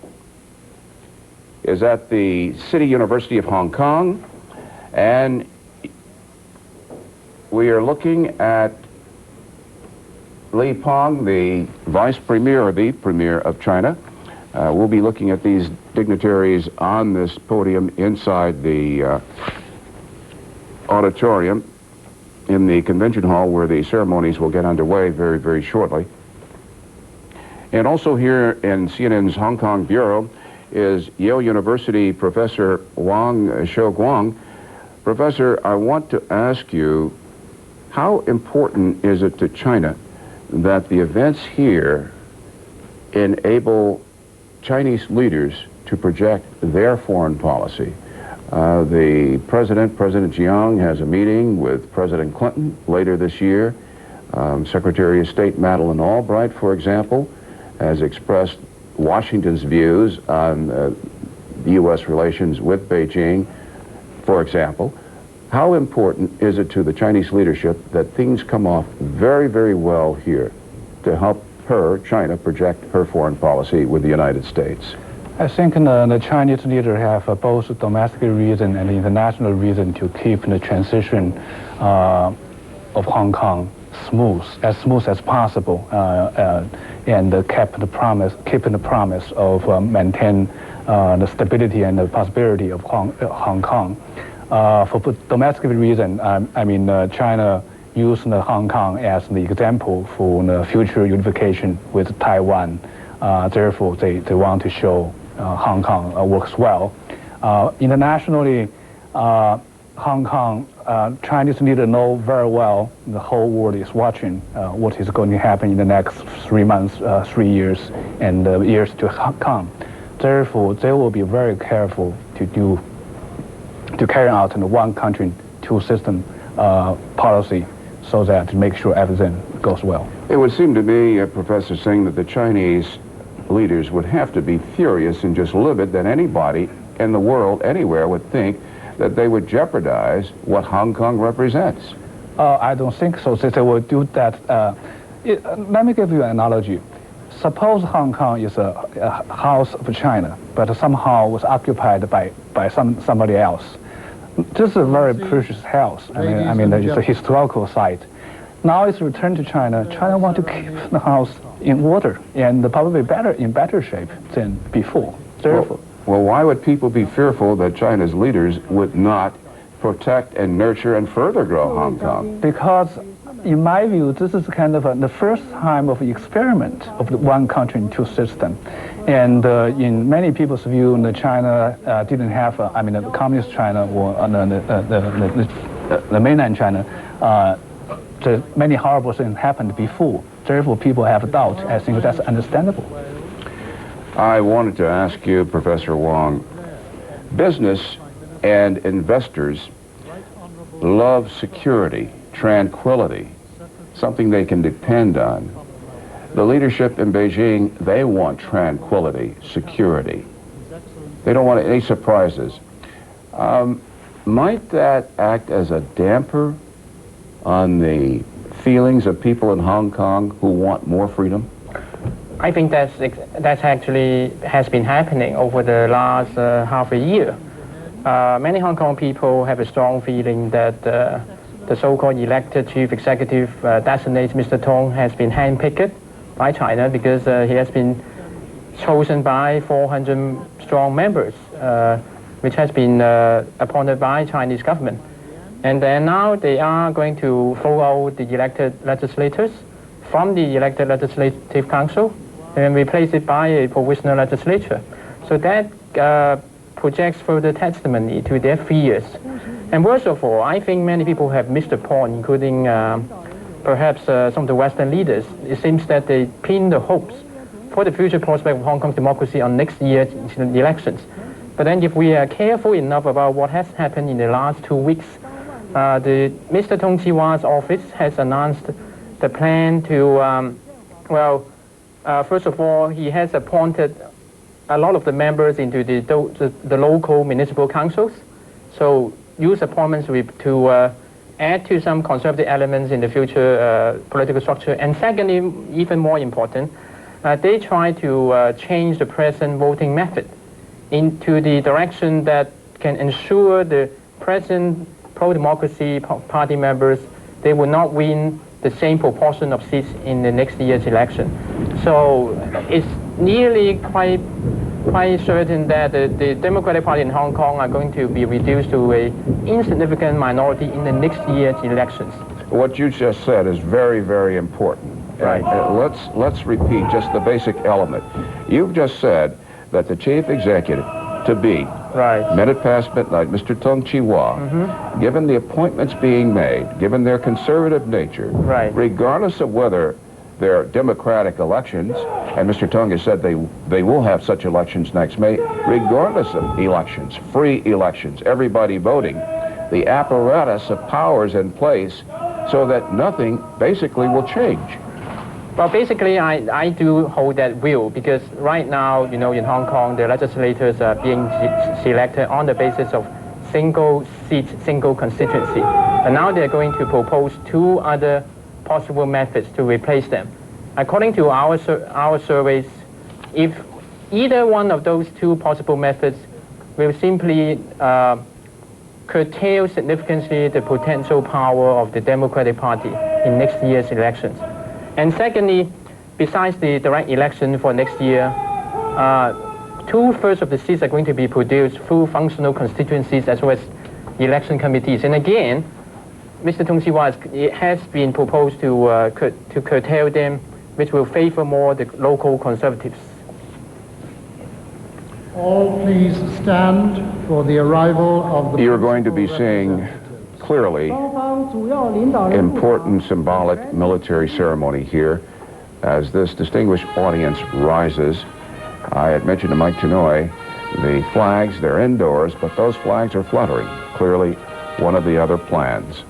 is at the City University of Hong Kong, and we are looking at Li Peng, the vice premier or the premier of China. We'll be looking at these dignitaries on this podium inside the auditorium in the convention hall where the ceremonies will get underway very, very shortly. And also here in CNN's Hong Kong Bureau is Yale University Professor Wang Shouguang. Professor, I want to ask you, how important is it to China that the events here enable Chinese leaders to project their foreign policy? The President Jiang, has a meeting with President Clinton later this year. Secretary of State Madeleine Albright, for example, has expressed Washington's views on the U.S. relations with Beijing, for example. How important is it to the Chinese leadership that things come off very, very well here to help her, China, project her foreign policy with the United States? I think the Chinese leaders have both domestic reason and international reason to keep the transition of Hong Kong as smooth as possible, and keeping the promise of maintain the stability and the prosperity of Hong Kong. For domestic reason, China used Hong Kong as the example for the future unification with Taiwan. Therefore, they want to show Hong Kong works well. Internationally, Hong Kong, Chinese leaders know very well the whole world is watching what is going to happen in the next 3 months, 3 years, and years to come. Therefore, they will be very careful to carry out the one country, two system policy, so that to make sure everything goes well. It would seem to me, Professor Singh, that the Chinese leaders would have to be furious and just livid that anybody in the world, anywhere, would think that they would jeopardize what Hong Kong represents. I don't think so. They will do that. Let me give you an analogy. Suppose Hong Kong is a house of China, but somehow was occupied by somebody else. This is a very precious house. It's a historical site. Now it's returned to China. China want to keep the house in order and probably in better shape than before. Therefore, well, why would people be fearful that China's leaders would not protect and nurture and further grow Hong Kong? Because, in my view, this is kind of the first time of experiment of the one country, two system. And in many people's view, China didn't have, the communist China or the mainland China, many horrible things happened before. Therefore, people have doubt. I think that's understandable. I wanted to ask you, Professor Wang, business and investors love security, tranquility, something they can depend on. The leadership in Beijing, they want tranquility, security. They don't want any surprises. Might that act as a damper on the feelings of people in Hong Kong who want more freedom? I think that's actually has been happening over the last half a year. Many Hong Kong people have a strong feeling that the so-called elected chief executive designated Mr. Tong has been handpicked by China because he has been chosen by 400 strong members, which has been appointed by Chinese government. And then now they are going to throw out the elected legislators from the elected legislative council and replace it by a provisional legislature. So that projects further testimony to their fears. And worst of all, I think many people have missed the point, including perhaps some of the Western leaders. It seems that they pin the hopes for the future prospect of Hong Kong's democracy on next year's elections. But then if we are careful enough about what has happened in the last 2 weeks, Mr. Tong Chi-wa's office has announced the plan to, first of all, he has appointed a lot of the members into the local municipal councils. So use appointments to add to some conservative elements in the future political structure. And secondly, even more important, they try to change the present voting method into the direction that can ensure the present pro-democracy party members, they will not win the same proportion of seats in the next year's election. So it's nearly quite certain that the Democratic Party in Hong Kong are going to be reduced to an insignificant minority in the next year's elections. What you just said is very, very important. Right. Let's repeat just the basic element. You've just said that the chief executive to be, minute past midnight, Mr. Tung Chee-hwa, given the appointments being made, given their conservative nature, regardless of whether they're democratic elections, and Mr. Tung has said they will have such elections next May, regardless of elections, free elections, everybody voting, the apparatus of powers in place so that nothing basically will change. Well, basically, I do hold that view because right now, you know, in Hong Kong, the legislators are being selected on the basis of single seat, single constituency. And now they're going to propose two other possible methods to replace them. According to our surveys, if either one of those two possible methods will simply curtail significantly the potential power of the Democratic Party in next year's elections. And secondly, besides the direct election for next year, 2/3 of the seats are going to be produced through functional constituencies as well as election committees. And again, Mr. Tung Chee-hwa has been proposed to curtail them, which will favor more the local conservatives. All please stand for the arrival of the... You're going to be seeing clearly important symbolic military ceremony here as this distinguished audience rises. I had mentioned to Mike Chenoy, the flags, they're indoors, but those flags are fluttering. Clearly one of the other plans.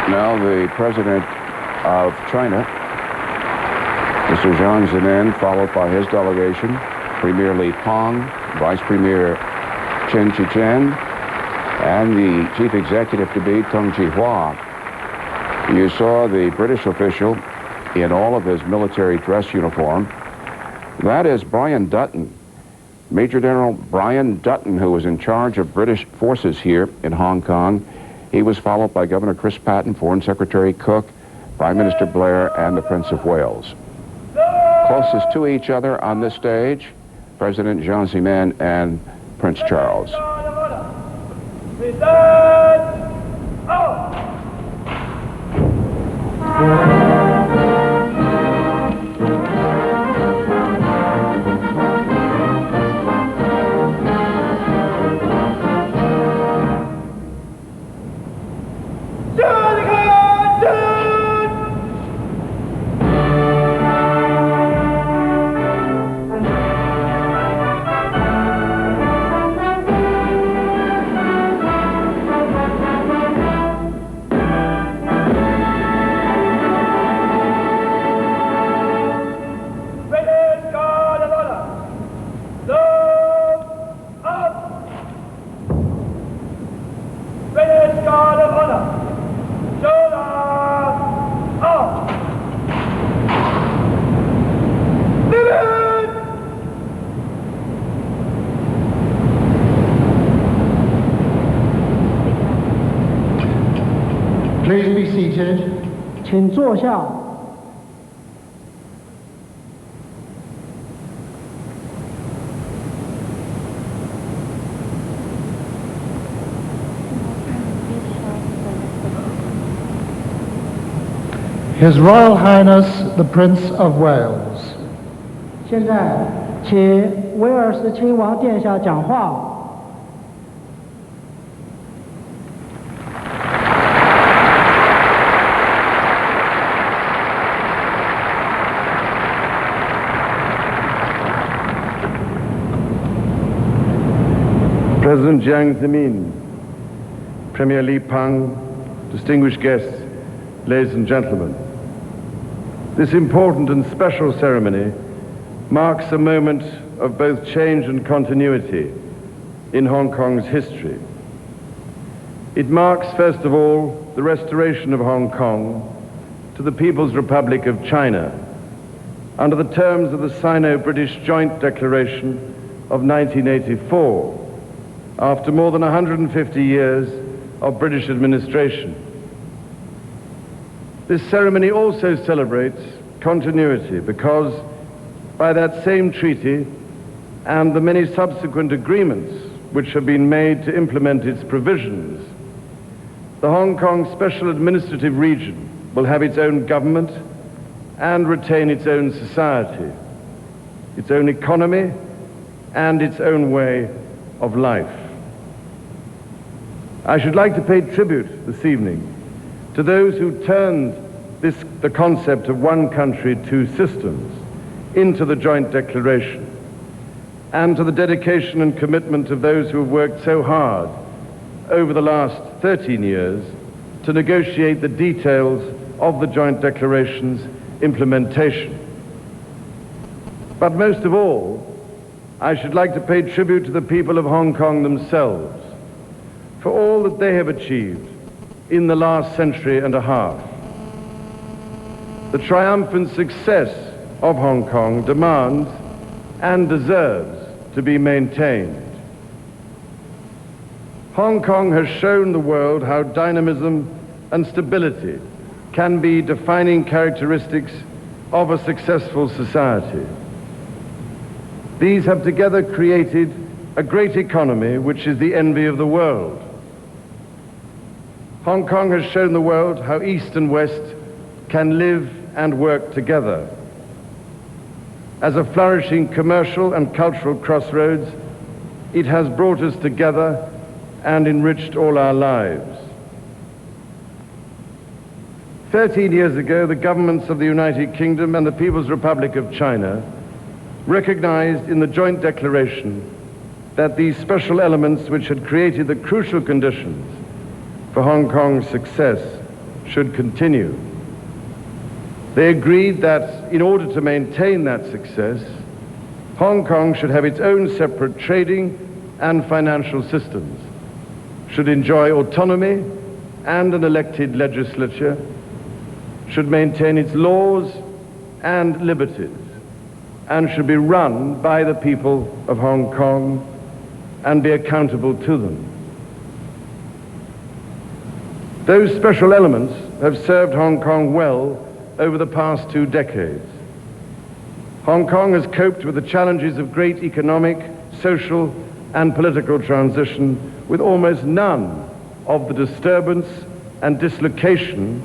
Now the President of China, Mr. Jiang Zemin, followed by his delegation, Premier Li Peng, Vice Premier Chen Chi-chen, and the Chief Executive to be, Tung Chee-hwa. You saw the British official in all of his military dress uniform. That is Brian Dutton, Major General Brian Dutton, who was in charge of British forces here in Hong Kong. He was followed by Governor Chris Patten, Foreign Secretary Cook, Prime Minister Blair, and the Prince of Wales. Closest to each other on this stage, President Jiang Zemin and Prince Charles. Please be seated. 请坐下。His Royal Highness the Prince of Wales. 现在，请威尔斯亲王殿下讲话。 President Jiang Zemin, Premier Li Peng, distinguished guests, ladies and gentlemen. This important and special ceremony marks a moment of both change and continuity in Hong Kong's history. It marks, first of all, the restoration of Hong Kong to the People's Republic of China under the terms of the Sino-British Joint Declaration of 1984, after more than 150 years of British administration. This ceremony also celebrates continuity because by that same treaty and the many subsequent agreements which have been made to implement its provisions, the Hong Kong Special Administrative Region will have its own government and retain its own society, its own economy, and its own way of life. I should like to pay tribute this evening to those who turned the concept of one country, two systems into the joint declaration, and to the dedication and commitment of those who have worked so hard over the last 13 years to negotiate the details of the joint declaration's implementation. But most of all, I should like to pay tribute to the people of Hong Kong themselves for all that they have achieved in the last century and a half. The triumphant success of Hong Kong demands and deserves to be maintained. Hong Kong has shown the world how dynamism and stability can be defining characteristics of a successful society. These have together created a great economy which is the envy of the world. Hong Kong has shown the world how East and West can live and work together. As a flourishing commercial and cultural crossroads, it has brought us together and enriched all our lives. 13 years ago, the governments of the United Kingdom and the People's Republic of China recognized in the joint declaration that these special elements which had created the crucial conditions for Hong Kong's success should continue. They agreed that in order to maintain that success, Hong Kong should have its own separate trading and financial systems, should enjoy autonomy and an elected legislature, should maintain its laws and liberties, and should be run by the people of Hong Kong and be accountable to them. Those special elements have served Hong Kong well over the past 2 decades. Hong Kong has coped with the challenges of great economic, social, and political transition with almost none of the disturbance and dislocation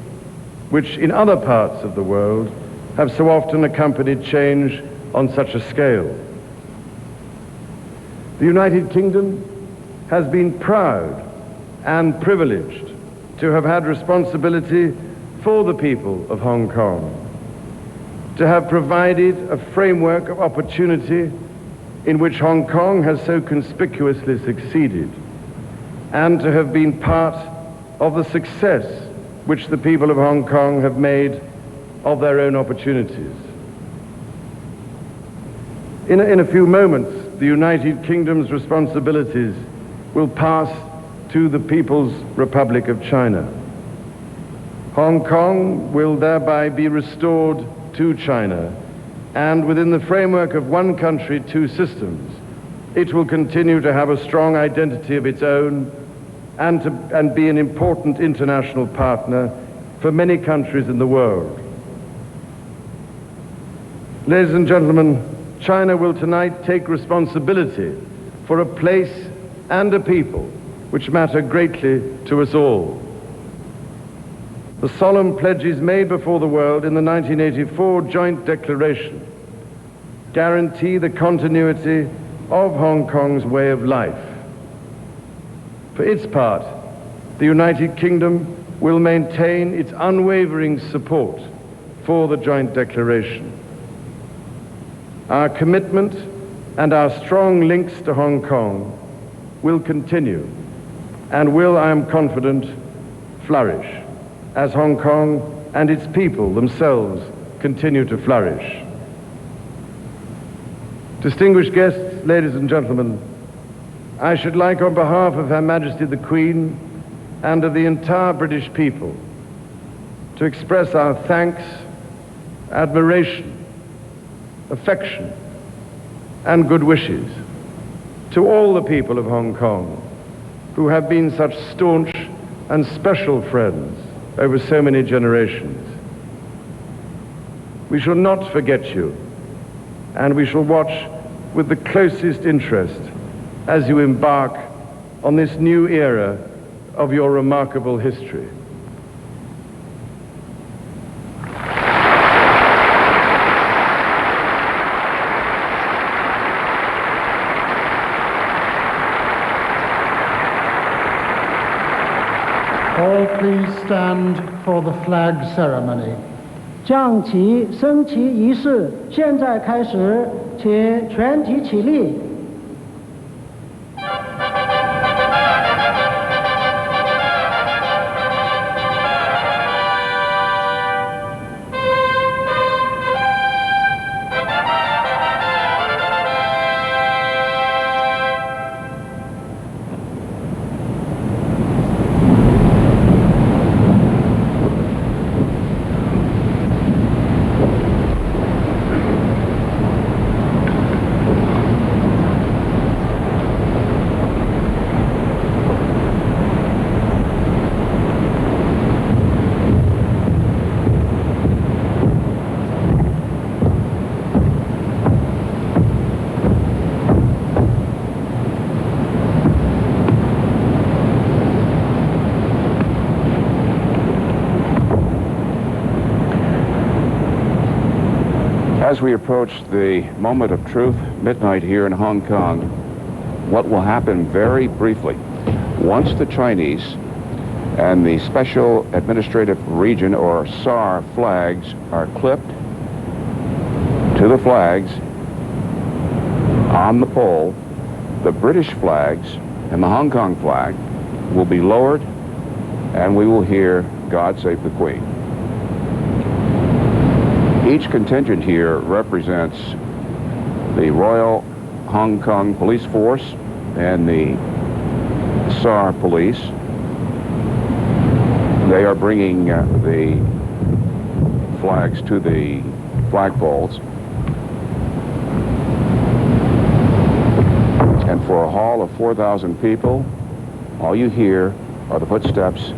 which in other parts of the world have so often accompanied change on such a scale. The United Kingdom has been proud and privileged to have had responsibility for the people of Hong Kong, to have provided a framework of opportunity in which Hong Kong has so conspicuously succeeded, and to have been part of the success which the people of Hong Kong have made of their own opportunities. In a few moments, the United Kingdom's responsibilities will pass to the People's Republic of China. Hong Kong will thereby be restored to China, and within the framework of one country, two systems, it will continue to have a strong identity of its own and be an important international partner for many countries in the world. Ladies and gentlemen, China will tonight take responsibility for a place and a people which matter greatly to us all. The solemn pledges made before the world in the 1984 Joint Declaration guarantee the continuity of Hong Kong's way of life. For its part, the United Kingdom will maintain its unwavering support for the Joint Declaration. Our commitment and our strong links to Hong Kong will continue and will, I am confident, flourish as Hong Kong and its people themselves continue to flourish. Distinguished guests, ladies and gentlemen, I should like, on behalf of Her Majesty the Queen and of the entire British people, to express our thanks, admiration, affection, and good wishes to all the people of Hong Kong who have been such staunch and special friends over so many generations. We shall not forget you, and we shall watch with the closest interest as you embark on this new era of your remarkable history. All please stand for the flag ceremony. 降旗升旗仪式现在开始，请全体起立。As we approach the moment of truth, midnight here in Hong Kong, what will happen very briefly, once the Chinese and the Special Administrative Region, or SAR, flags are clipped to the flags on the pole, the British flags and the Hong Kong flag will be lowered, and we will hear God Save the Queen. Each contingent here represents the Royal Hong Kong Police Force and the SAR Police. They are bringing the flags to the flagpoles. And for a hall of 4,000 people, all you hear are the footsteps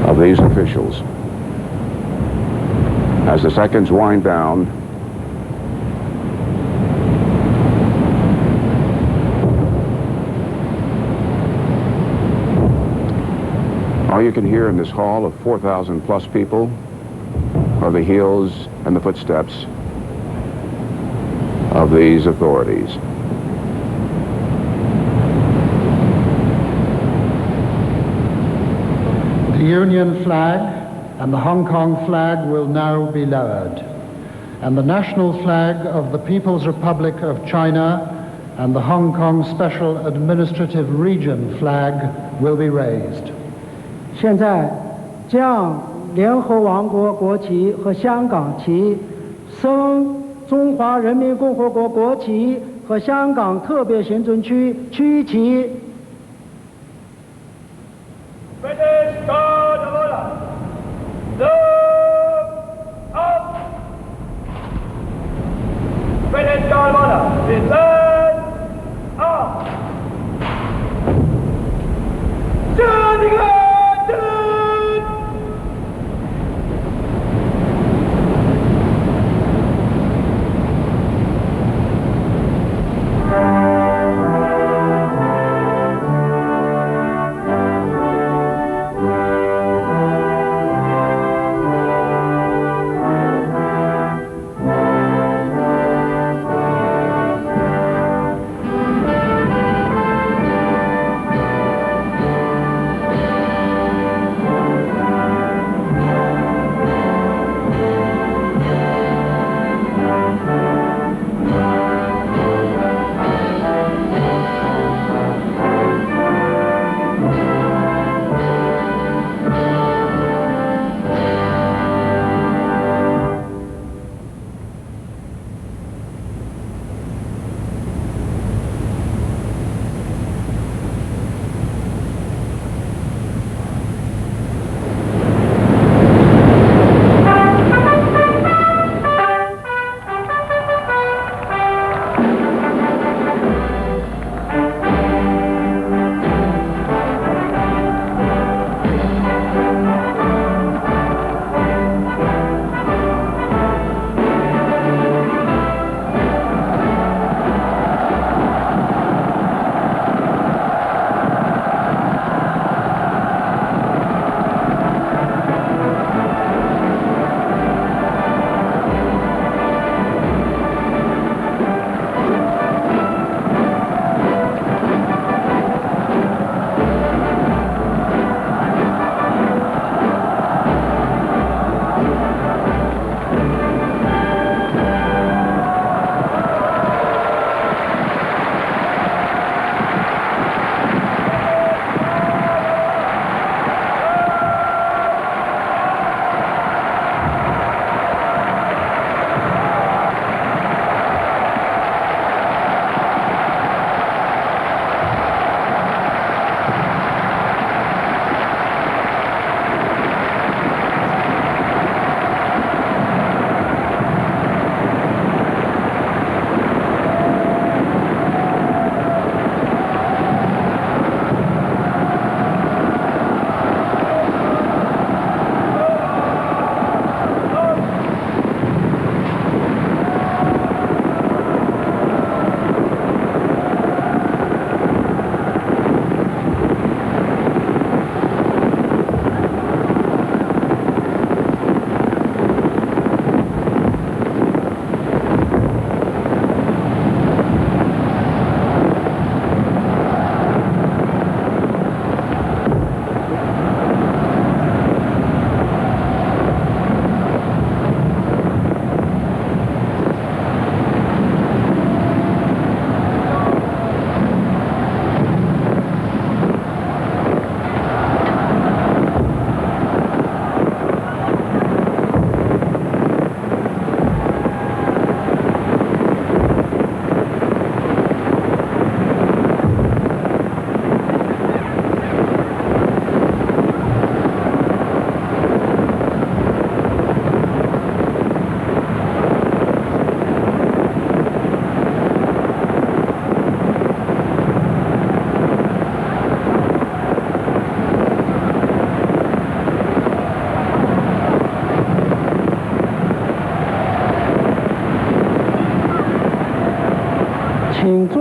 of these officials. As the seconds wind down, all you can hear in this hall of 4,000 plus people are the heels and the footsteps of these authorities. The Union flag and the Hong Kong flag will now be lowered, and the national flag of the People's Republic of China and the Hong Kong Special Administrative Region flag will be raised. 现在将联合王国国旗和香港旗升中华人民共和国国旗和香港特别行政区区旗。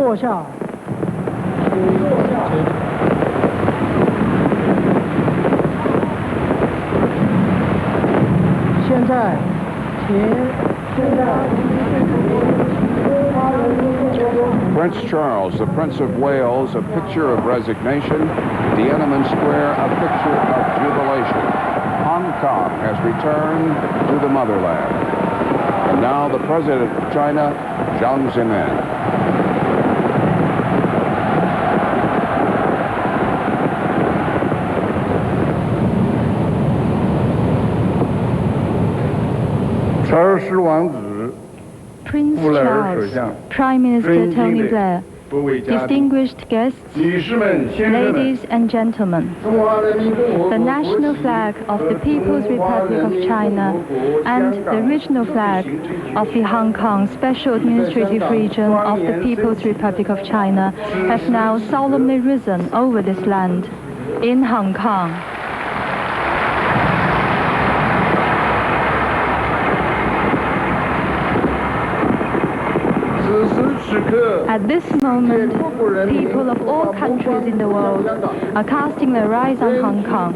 坐下，请坐下。现在，Prince Charles, the Prince of Wales, a picture of resignation. Tiananmen Square, a picture of jubilation. Hong Kong has returned to the motherland. And now the President of China, Jiang Zemin. Prince Charles, Prime Minister Tony Blair, distinguished guests, ladies and gentlemen, the national flag of the People's Republic of China and the regional flag of the Hong Kong Special Administrative Region of the People's Republic of China have now solemnly risen over this land in Hong Kong. At this moment, people of all countries in the world are casting their eyes on Hong Kong.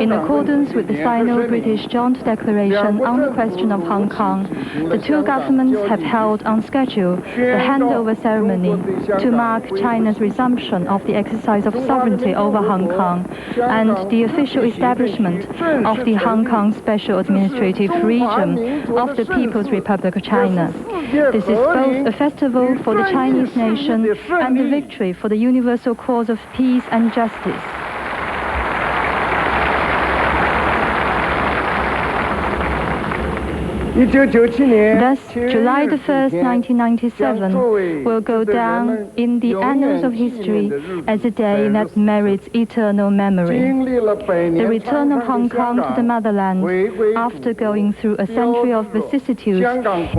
In accordance with the Sino-British Joint Declaration on the question of Hong Kong, the two governments have held on schedule the handover ceremony to mark China's resumption of the exercise of sovereignty over Hong Kong and the official establishment of the Hong Kong Special Administrative Region of the People's Republic of China. This is both a festival for the Chinese nation and a victory for the universal cause of peace and justice. Thus, July the 1st, 1997 will go down in the annals of history as a day that merits eternal memory. The return of Hong Kong to the motherland after going through a century of vicissitudes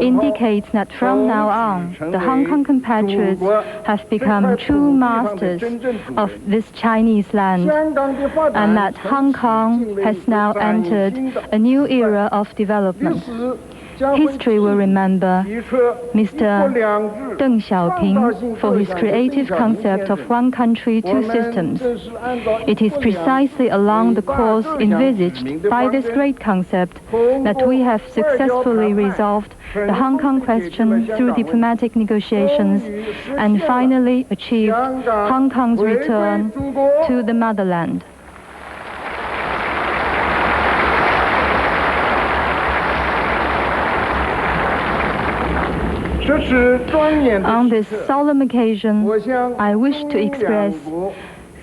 indicates that from now on, the Hong Kong compatriots have become true masters of this Chinese land, and that Hong Kong has now entered a new era of development. History will remember Mr. Deng Xiaoping for his creative concept of one country, two systems. It is precisely along the course envisaged by this great concept that we have successfully resolved the Hong Kong question through diplomatic negotiations and finally achieved Hong Kong's return to the motherland. On this solemn occasion, I wish to express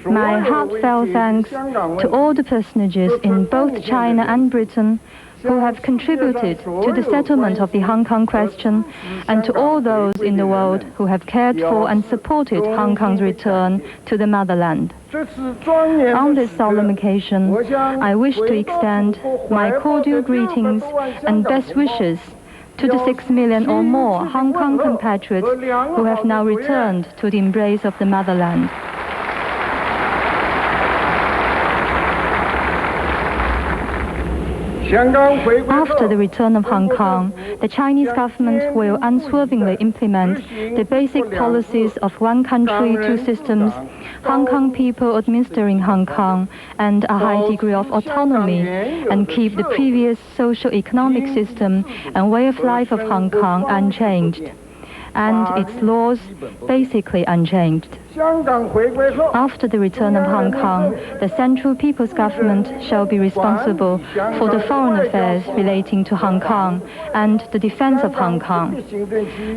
my heartfelt thanks to all the personages in both China and Britain who have contributed to the settlement of the Hong Kong question, and to all those in the world who have cared for and supported Hong Kong's return to the motherland. On this solemn occasion, I wish to extend my cordial greetings and best wishes to the 6 million or more Hong Kong compatriots who have now returned to the embrace of the motherland. After the return of Hong Kong, the Chinese government will unswervingly implement the basic policies of one country, two systems, Hong Kong people administering Hong Kong, and a high degree of autonomy, and keep the previous socio-economic system and way of life of Hong Kong unchanged, and its laws basically unchanged. After the return of Hong Kong, the Central People's Government shall be responsible for the foreign affairs relating to Hong Kong and the defense of Hong Kong.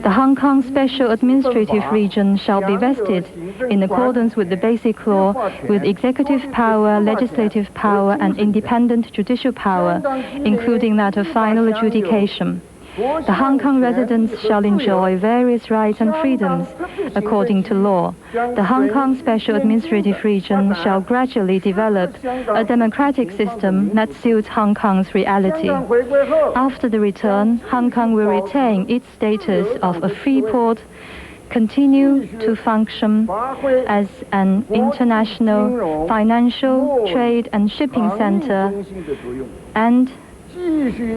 The Hong Kong Special Administrative Region shall be vested in accordance with the Basic Law with executive power, legislative power, and independent judicial power, including that of final adjudication. The Hong Kong residents shall enjoy various rights and freedoms according to law. The Hong Kong Special Administrative Region shall gradually develop a democratic system that suits Hong Kong's reality. After the return, Hong Kong will retain its status of a free port, continue to function as an international financial, trade and shipping center, and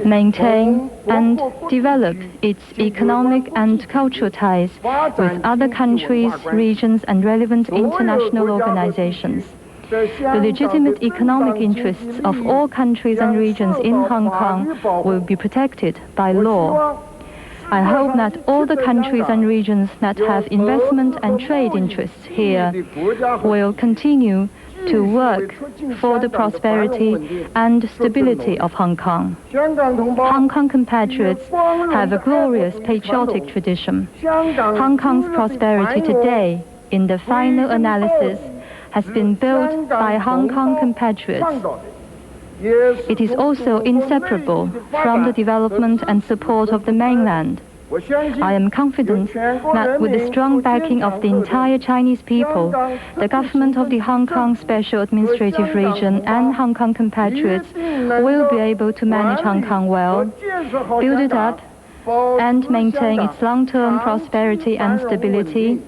maintain and develop its economic and cultural ties with other countries, regions, and relevant international organizations. The legitimate economic interests of all countries and regions in Hong Kong will be protected by law. I hope that all the countries and regions that have investment and trade interests here will continue to work for the prosperity and stability of Hong Kong. Hong Kong compatriots have a glorious patriotic tradition. Hong Kong's prosperity today, in the final analysis, has been built by Hong Kong compatriots. It is also inseparable from the development and support of the mainland. I am confident that with the strong backing of the entire Chinese people, the government of the Hong Kong Special Administrative Region and Hong Kong compatriots will be able to manage Hong Kong well, build it up, and maintain its long-term prosperity and stability,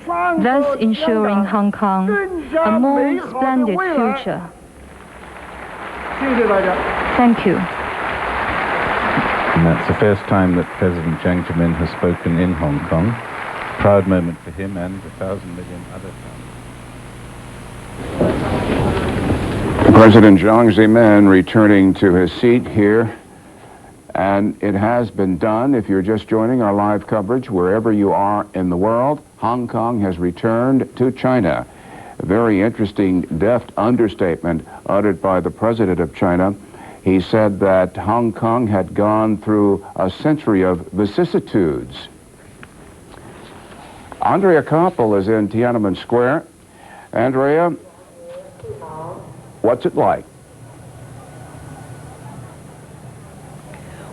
thus ensuring Hong Kong a more splendid future. Thank you. And that's the first time that President Jiang Zemin has spoken in Hong Kong. Proud moment for him and 1,000 million other families. President Jiang Zemin returning to his seat here. And it has been done. If you're just joining our live coverage, wherever you are in the world, Hong Kong has returned to China. A very interesting, deft understatement uttered by the president of China. He said that Hong Kong had gone through a century of vicissitudes. Andrea Koppel is in Tiananmen Square. Andrea, what's it like?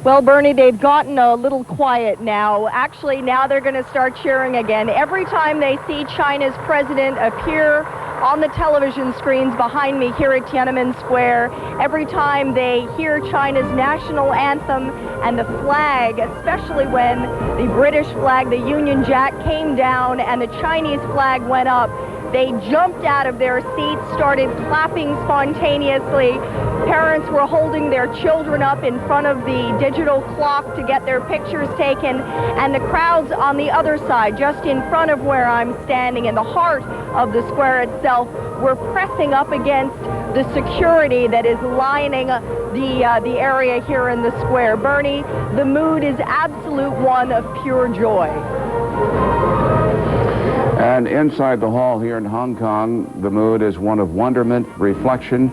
Well, Bernie, they've gotten a little quiet now. Actually, now they're going to start cheering again. Every time they see China's president appear on the television screens behind me here at Tiananmen Square, every time they hear China's national anthem and the flag, especially when the British flag, the Union Jack, came down and the Chinese flag went up, they jumped out of their seats, started clapping spontaneously. Parents were holding their children up in front of the digital clock to get their pictures taken, and the crowds on the other side, just in front of where I'm standing, in the heart of the square itself, were pressing up against the security that is lining the area here in the square. Bernie, the mood is absolute one of pure joy. And inside the hall here in Hong Kong, the mood is one of wonderment, reflection,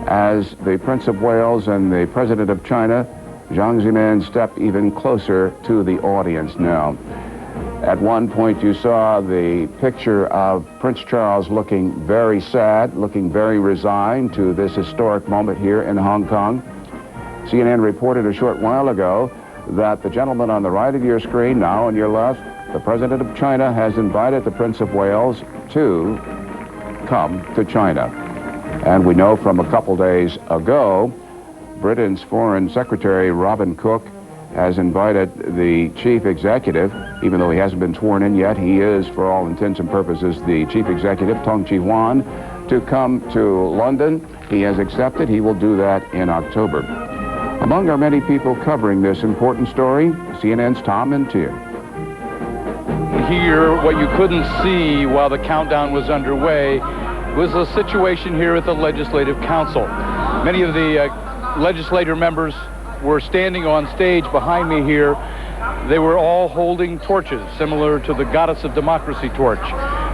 as the Prince of Wales and the President of China, Jiang Zemin, step even closer to the audience now. At one point you saw the picture of Prince Charles looking very sad, looking very resigned to this historic moment here in Hong Kong. CNN reported a short while ago that the gentleman on the right of your screen, now on your left, the President of China, has invited the Prince of Wales to come to China. And we know from a couple days ago, Britain's Foreign Secretary Robin Cook has invited the chief executive, even though he hasn't been sworn in yet, he is, for all intents and purposes, the chief executive, Tong Chi-wan, to come to London. He has accepted. He will do that in October. Among our many people covering this important story, CNN's Tom and Tim. Here, what you couldn't see while the countdown was underway was a situation here at the Legislative Council. Many of the legislator members were standing on stage behind me here. They were all holding torches, similar to the Goddess of Democracy torch.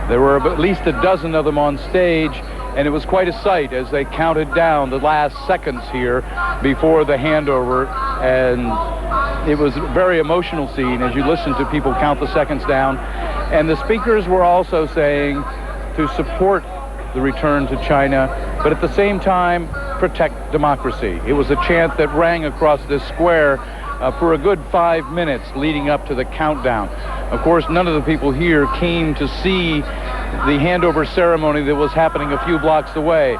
There were at least a dozen of them on stage, and it was quite a sight as they counted down the last seconds here before the handover. And it was a very emotional scene as you listen to people count the seconds down. And the speakers were also saying to support the return to China, but at the same time, protect democracy. It was a chant that rang across this square for a good 5 minutes leading up to the countdown. Of course, none of the people here came to see the handover ceremony that was happening a few blocks away.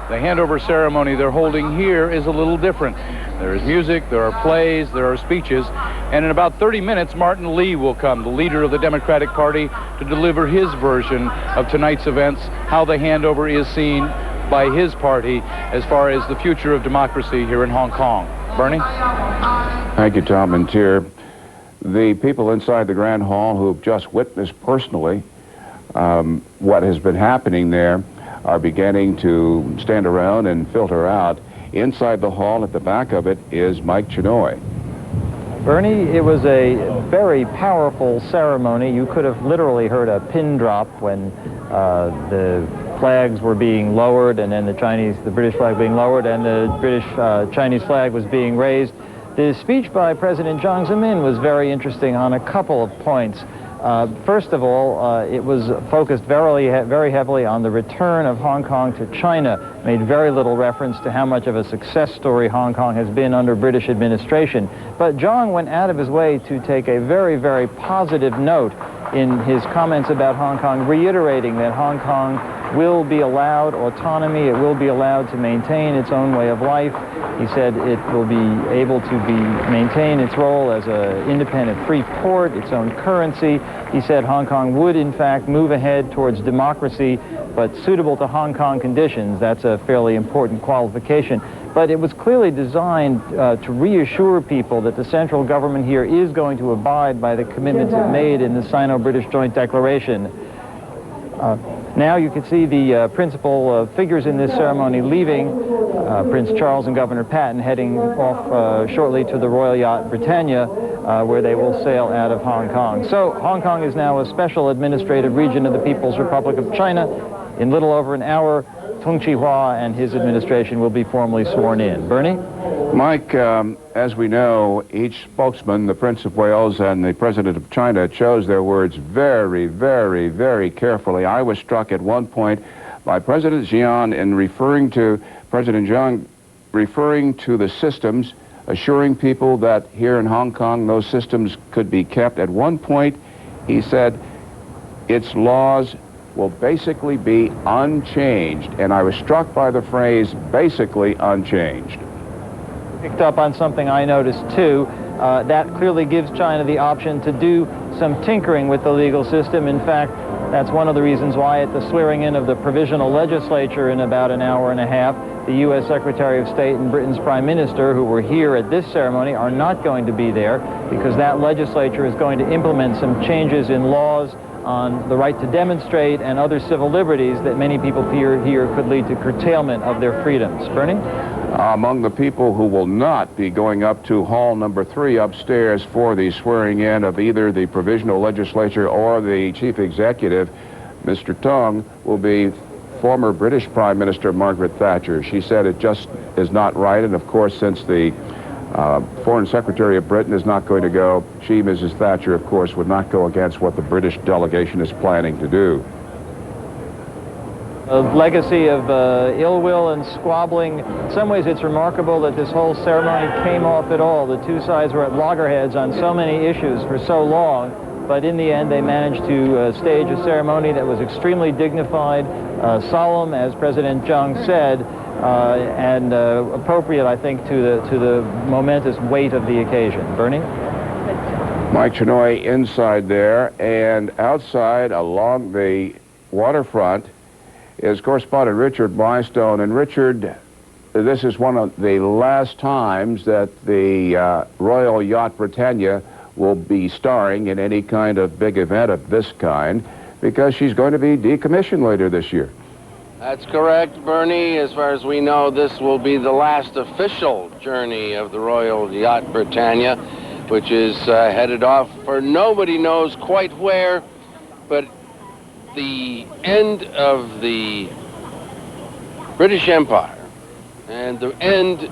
The handover ceremony they're holding here is a little different. There is music, there are plays, there are speeches, and in about 30 minutes, Martin Lee will come, the leader of the Democratic Party, to deliver his version of tonight's events, how the handover is seen by his party as far as the future of democracy here in Hong Kong. Bernie? Thank you, Tom and Tier. The people inside the Grand Hall who've just witnessed personally what has been happening there are beginning to stand around and filter out. Inside the hall, at the back of it, is Mike Chinoy. Bernie, it was a very powerful ceremony. You could have literally heard a pin drop when the flags were being lowered, and then the British flag being lowered, and the Chinese flag was being raised. The speech by President Jiang Zemin was very interesting on a couple of points. First of all, it was focused very heavily on the return of Hong Kong to China, made very little reference to how much of a success story Hong Kong has been under British administration. But Jiang went out of his way to take a very, very positive note in his comments about Hong Kong, reiterating that Hong Kong will be allowed autonomy, it will be allowed to maintain its own way of life. He said it will be able to maintain its role as an independent free port, its own currency. He said Hong Kong would, in fact, move ahead towards democracy, but suitable to Hong Kong conditions. That's a fairly important qualification. But it was clearly designed to reassure people that the central government here is going to abide by the commitments it made in the Sino-British Joint Declaration. Now you can see the principal figures in this ceremony leaving, Prince Charles and Governor Patton heading off shortly to the Royal Yacht Britannia, where they will sail out of Hong Kong. So Hong Kong is now a special administrative region of the People's Republic of China. In little over an hour, Tung Chee-hwa and his administration will be formally sworn in. Bernie? Mike, as we know, each spokesman, the Prince of Wales and the President of China, chose their words very, very, very carefully. I was struck at one point by President Xian in referring to the systems, assuring people that here in Hong Kong those systems could be kept. At one point, he said its laws will basically be unchanged, and I was struck by the phrase basically unchanged. Picked up on something I noticed too. That clearly gives China the option to do some tinkering with the legal system. In fact, that's one of the reasons why at the swearing in of the provisional legislature in about an hour and a half, the U.S. Secretary of State and Britain's Prime Minister, who were here at this ceremony, are not going to be there because that legislature is going to implement some changes in laws on the right to demonstrate and other civil liberties that many people fear here could lead to curtailment of their freedoms. Bernie? Among the people who will not be going up to hall number 3 upstairs for the swearing in of either the provisional legislature or the chief executive, Mr. Tong, will be former British Prime Minister Margaret Thatcher. She said it just is not right, and of course, since the Foreign Secretary of Britain is not going to go, she, Mrs. Thatcher, of course, would not go against what the British delegation is planning to do. A legacy of ill will and squabbling. In some ways, it's remarkable that this whole ceremony came off at all. The two sides were at loggerheads on so many issues for so long, but in the end, they managed to stage a ceremony that was extremely dignified, solemn, as President Jiang said, and appropriate, I think, to the momentous weight of the occasion. Bernie? Mike Chinoy inside there, and outside along the waterfront is correspondent Richard Blystone. And Richard, this is one of the last times that the Royal Yacht Britannia will be starring in any kind of big event of this kind, because she's going to be decommissioned later this year. That's correct, Bernie. As far as we know, this will be the last official journey of the Royal Yacht Britannia, which is headed off for nobody knows quite where, but the end of the British Empire and the end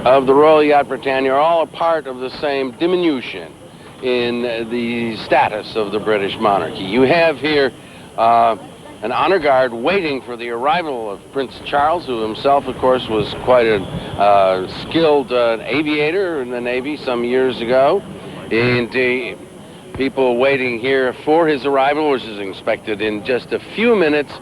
of the Royal Yacht Britannia are all a part of the same diminution in the status of the British monarchy. You have here an honor guard waiting for the arrival of Prince Charles, who himself, of course, was quite a skilled aviator in the Navy some years ago. And people waiting here for his arrival, which is expected in just a few minutes.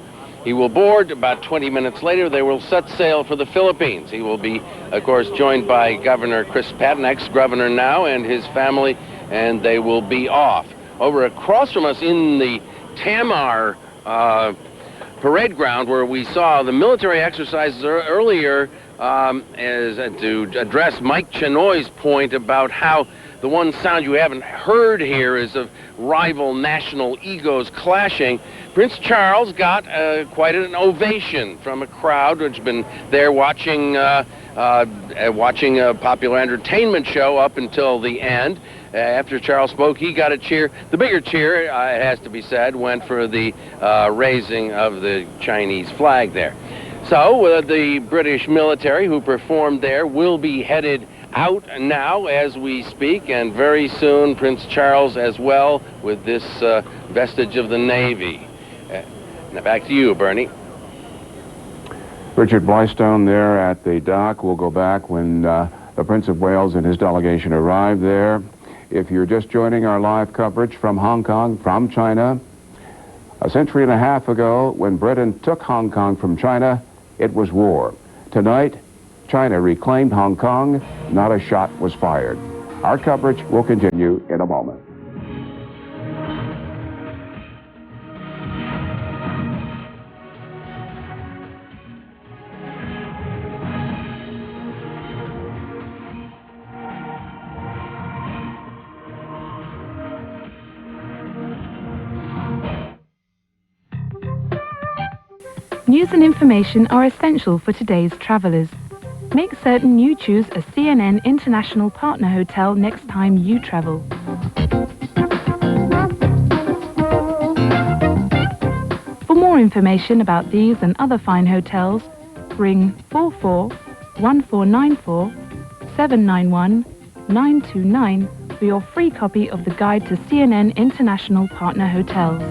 He will board. About 20 minutes later, they will set sail for the Philippines. He will be, of course, joined by Governor Chris Patton, ex-governor now, and his family, and they will be off. Over across from us in the Tamar parade ground, where we saw the military exercises earlier, to address Mike Chenoy's point about how the one sound you haven't heard here is of rival national egos clashing. Prince Charles got quite an ovation from a crowd which been there watching a popular entertainment show up until the end. After Charles spoke, he got a cheer. The bigger cheer, it has to be said, went for the raising of the Chinese flag there. So the British military who performed there will be headed out now as we speak, and very soon Prince Charles as well with this vestige of the Navy. Now back to you, Bernie. Richard Blystone there at the dock. We'll go back when the Prince of Wales and his delegation arrived there. If you're just joining our live coverage from Hong Kong, from China, a century and a half ago, when Britain took Hong Kong from China, it was war. Tonight, China reclaimed Hong Kong. Not a shot was fired. Our coverage will continue in a moment. News and information are essential for today's travelers. Make certain you choose a CNN International Partner Hotel next time you travel. For more information about these and other fine hotels, ring 44-1494 791 929 for your free copy of the guide to CNN International Partner Hotels.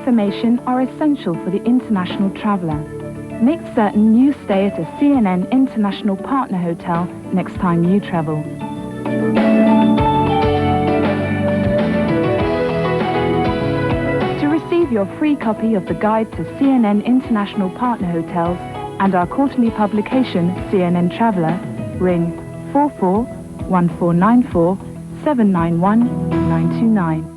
Information are essential for the international traveler. Make certain you stay at a CNN International Partner Hotel next time you travel. To receive your free copy of the guide to CNN International Partner Hotels and our quarterly publication, CNN Traveler, ring 44-1494 791 929.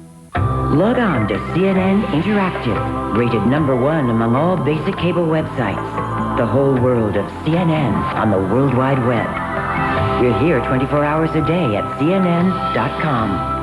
Log on to CNN Interactive, rated #1 among all basic cable websites. The whole world of CNN on the World Wide Web. We're here 24 hours a day at CNN.com.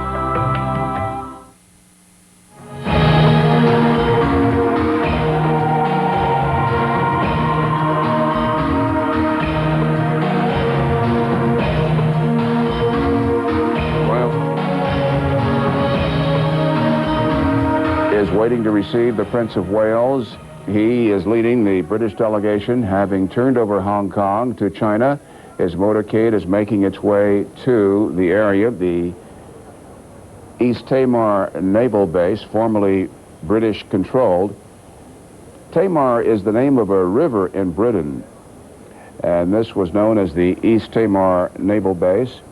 Waiting to receive the Prince of Wales. He is leading the British delegation, having turned over Hong Kong to China. His motorcade is making its way to the area, the East Timor Naval Base, formerly British-controlled. Tamar is the name of a river in Britain, and this was known as the East Timor Naval Base.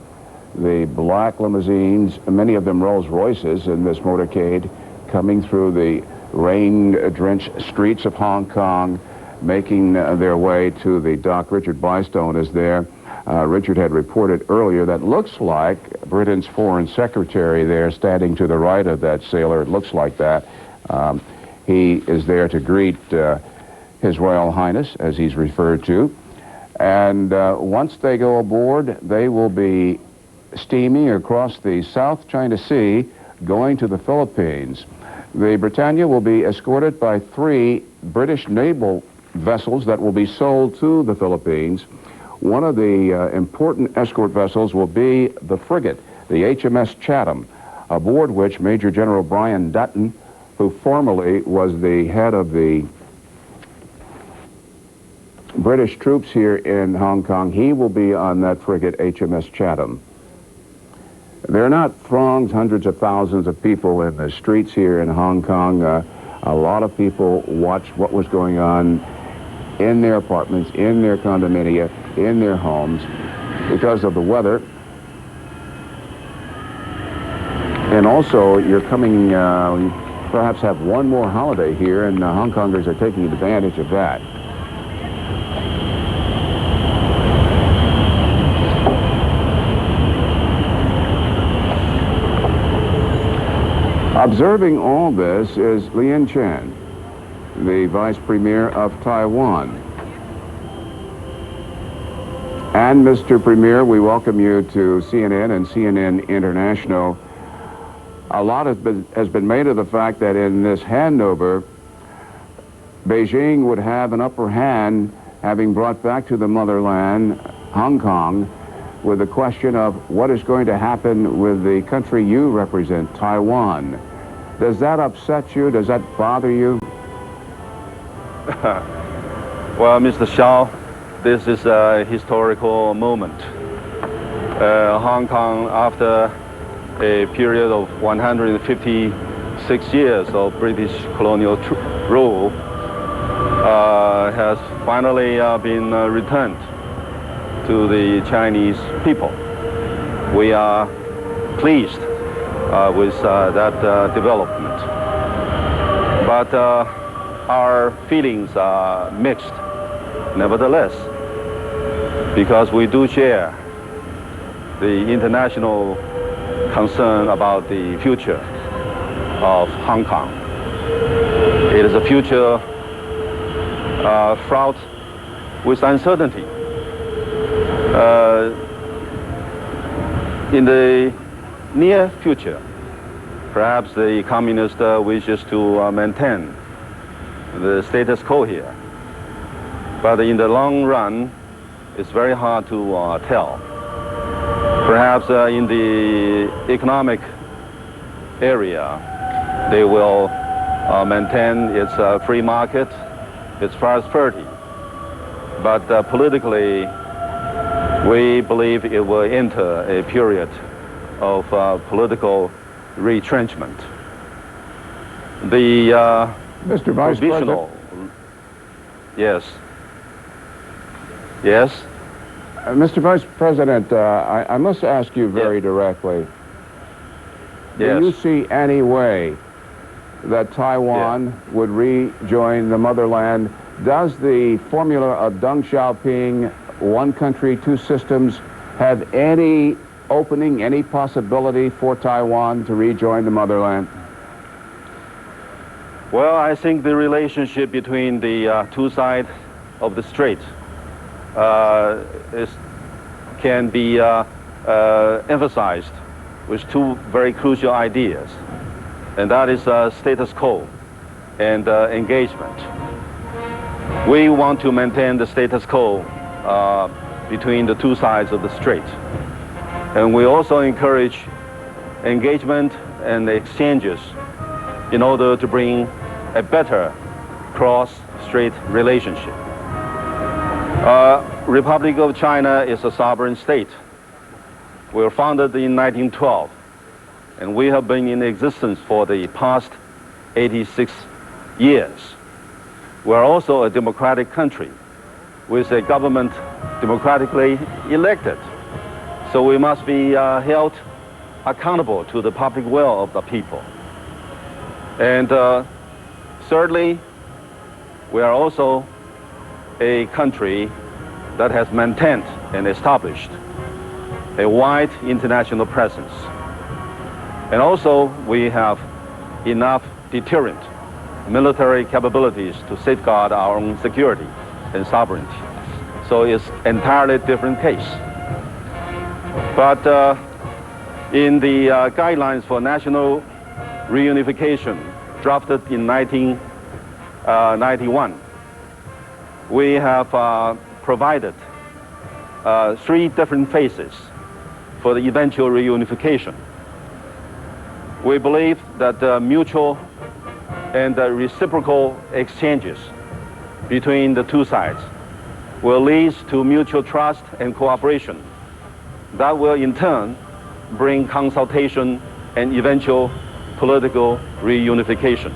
The black limousines, many of them Rolls-Royces in this motorcade, coming through the rain-drenched streets of Hong Kong, making their way to the dock. Richard Blystone is there. Richard had reported earlier that looks like Britain's Foreign Secretary there, standing to the right of that sailor. It looks like that. He is there to greet His Royal Highness, as he's referred to. And once they go aboard, they will be steaming across the South China Sea, going to the Philippines. The Britannia will be escorted by 3 British naval vessels that will be sold to the Philippines. One of the important escort vessels will be the frigate, the HMS Chatham, aboard which Major General Brian Dutton, who formerly was the head of the British troops here in Hong Kong, he will be on that frigate, HMS Chatham. There are not throngs, hundreds of thousands of people in the streets here in Hong Kong. A lot of people watched what was going on in their apartments, in their condominium, in their homes because of the weather. And also, you're coming, perhaps have one more holiday here, and Hong Kongers are taking advantage of that. Observing all this is Lien Chan, the Vice Premier of Taiwan. And Mr. Premier, we welcome you to CNN and CNN International. A lot has been made of the fact that in this handover, Beijing would have an upper hand, having brought back to the motherland, Hong Kong, with the question of what is going to happen with the country you represent, Taiwan. Does that upset you? Does that bother you? Well, Mr. Xiao, this is a historical moment. Hong Kong, after a period of 156 years of British colonial rule, has finally been returned to the Chinese people. We are pleased with that development. But our feelings are mixed, nevertheless, because we do share the international concern about the future of Hong Kong. It is a future fraught with uncertainty. In the near future, perhaps the communist wishes to maintain the status quo here. But in the long run, it's very hard to tell. Perhaps in the economic area, they will maintain its free market, its prosperity. But politically, we believe it will enter a period of political retrenchment. The Mr. Vice provisional, President. Yes. Yes. Mr. Vice President, I must ask you very directly. Yes. Do you see any way that Taiwan would rejoin the motherland? Does the formula of Deng Xiaoping, one country, two systems, have any opening, any possibility for Taiwan to rejoin the motherland? Well, I think the relationship between the two sides of the strait can be emphasized with two very crucial ideas, and that is status quo and engagement. We want to maintain the status quo between the two sides of the strait, and we also encourage engagement and exchanges in order to bring a better cross-strait relationship. Republic of China is a sovereign state. We were founded in 1912, and we have been in existence for the past 86 years. We are also a democratic country with a government democratically elected. So we must be held accountable to the public will of the people. And thirdly, we are also a country that has maintained and established a wide international presence. And also, we have enough deterrent military capabilities to safeguard our own security and sovereignty. So it's entirely different case. But in the guidelines for national reunification drafted in 1991, we have provided 3 different phases for the eventual reunification. We believe that mutual and reciprocal exchanges between the two sides will lead to mutual trust and cooperation. That will in turn bring consultation and eventual political reunification.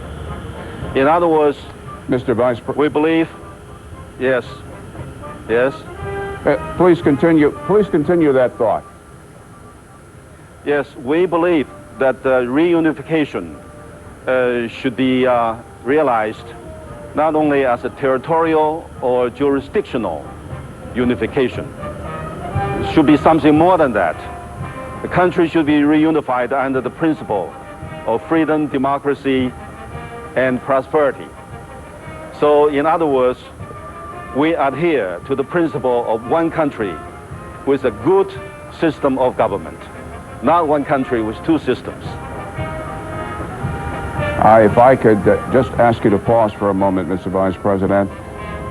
In other words, Mr. Vice President, we believe, yes, please continue that thought. Yes, we believe that reunification should be realized not only as a territorial or jurisdictional unification. It should be something more than that. The country should be reunified under the principle of freedom, democracy, and prosperity. So, in other words, we adhere to the principle of one country with a good system of government, not one country with 2 systems. If I could just ask you to pause for a moment, Mr. Vice President.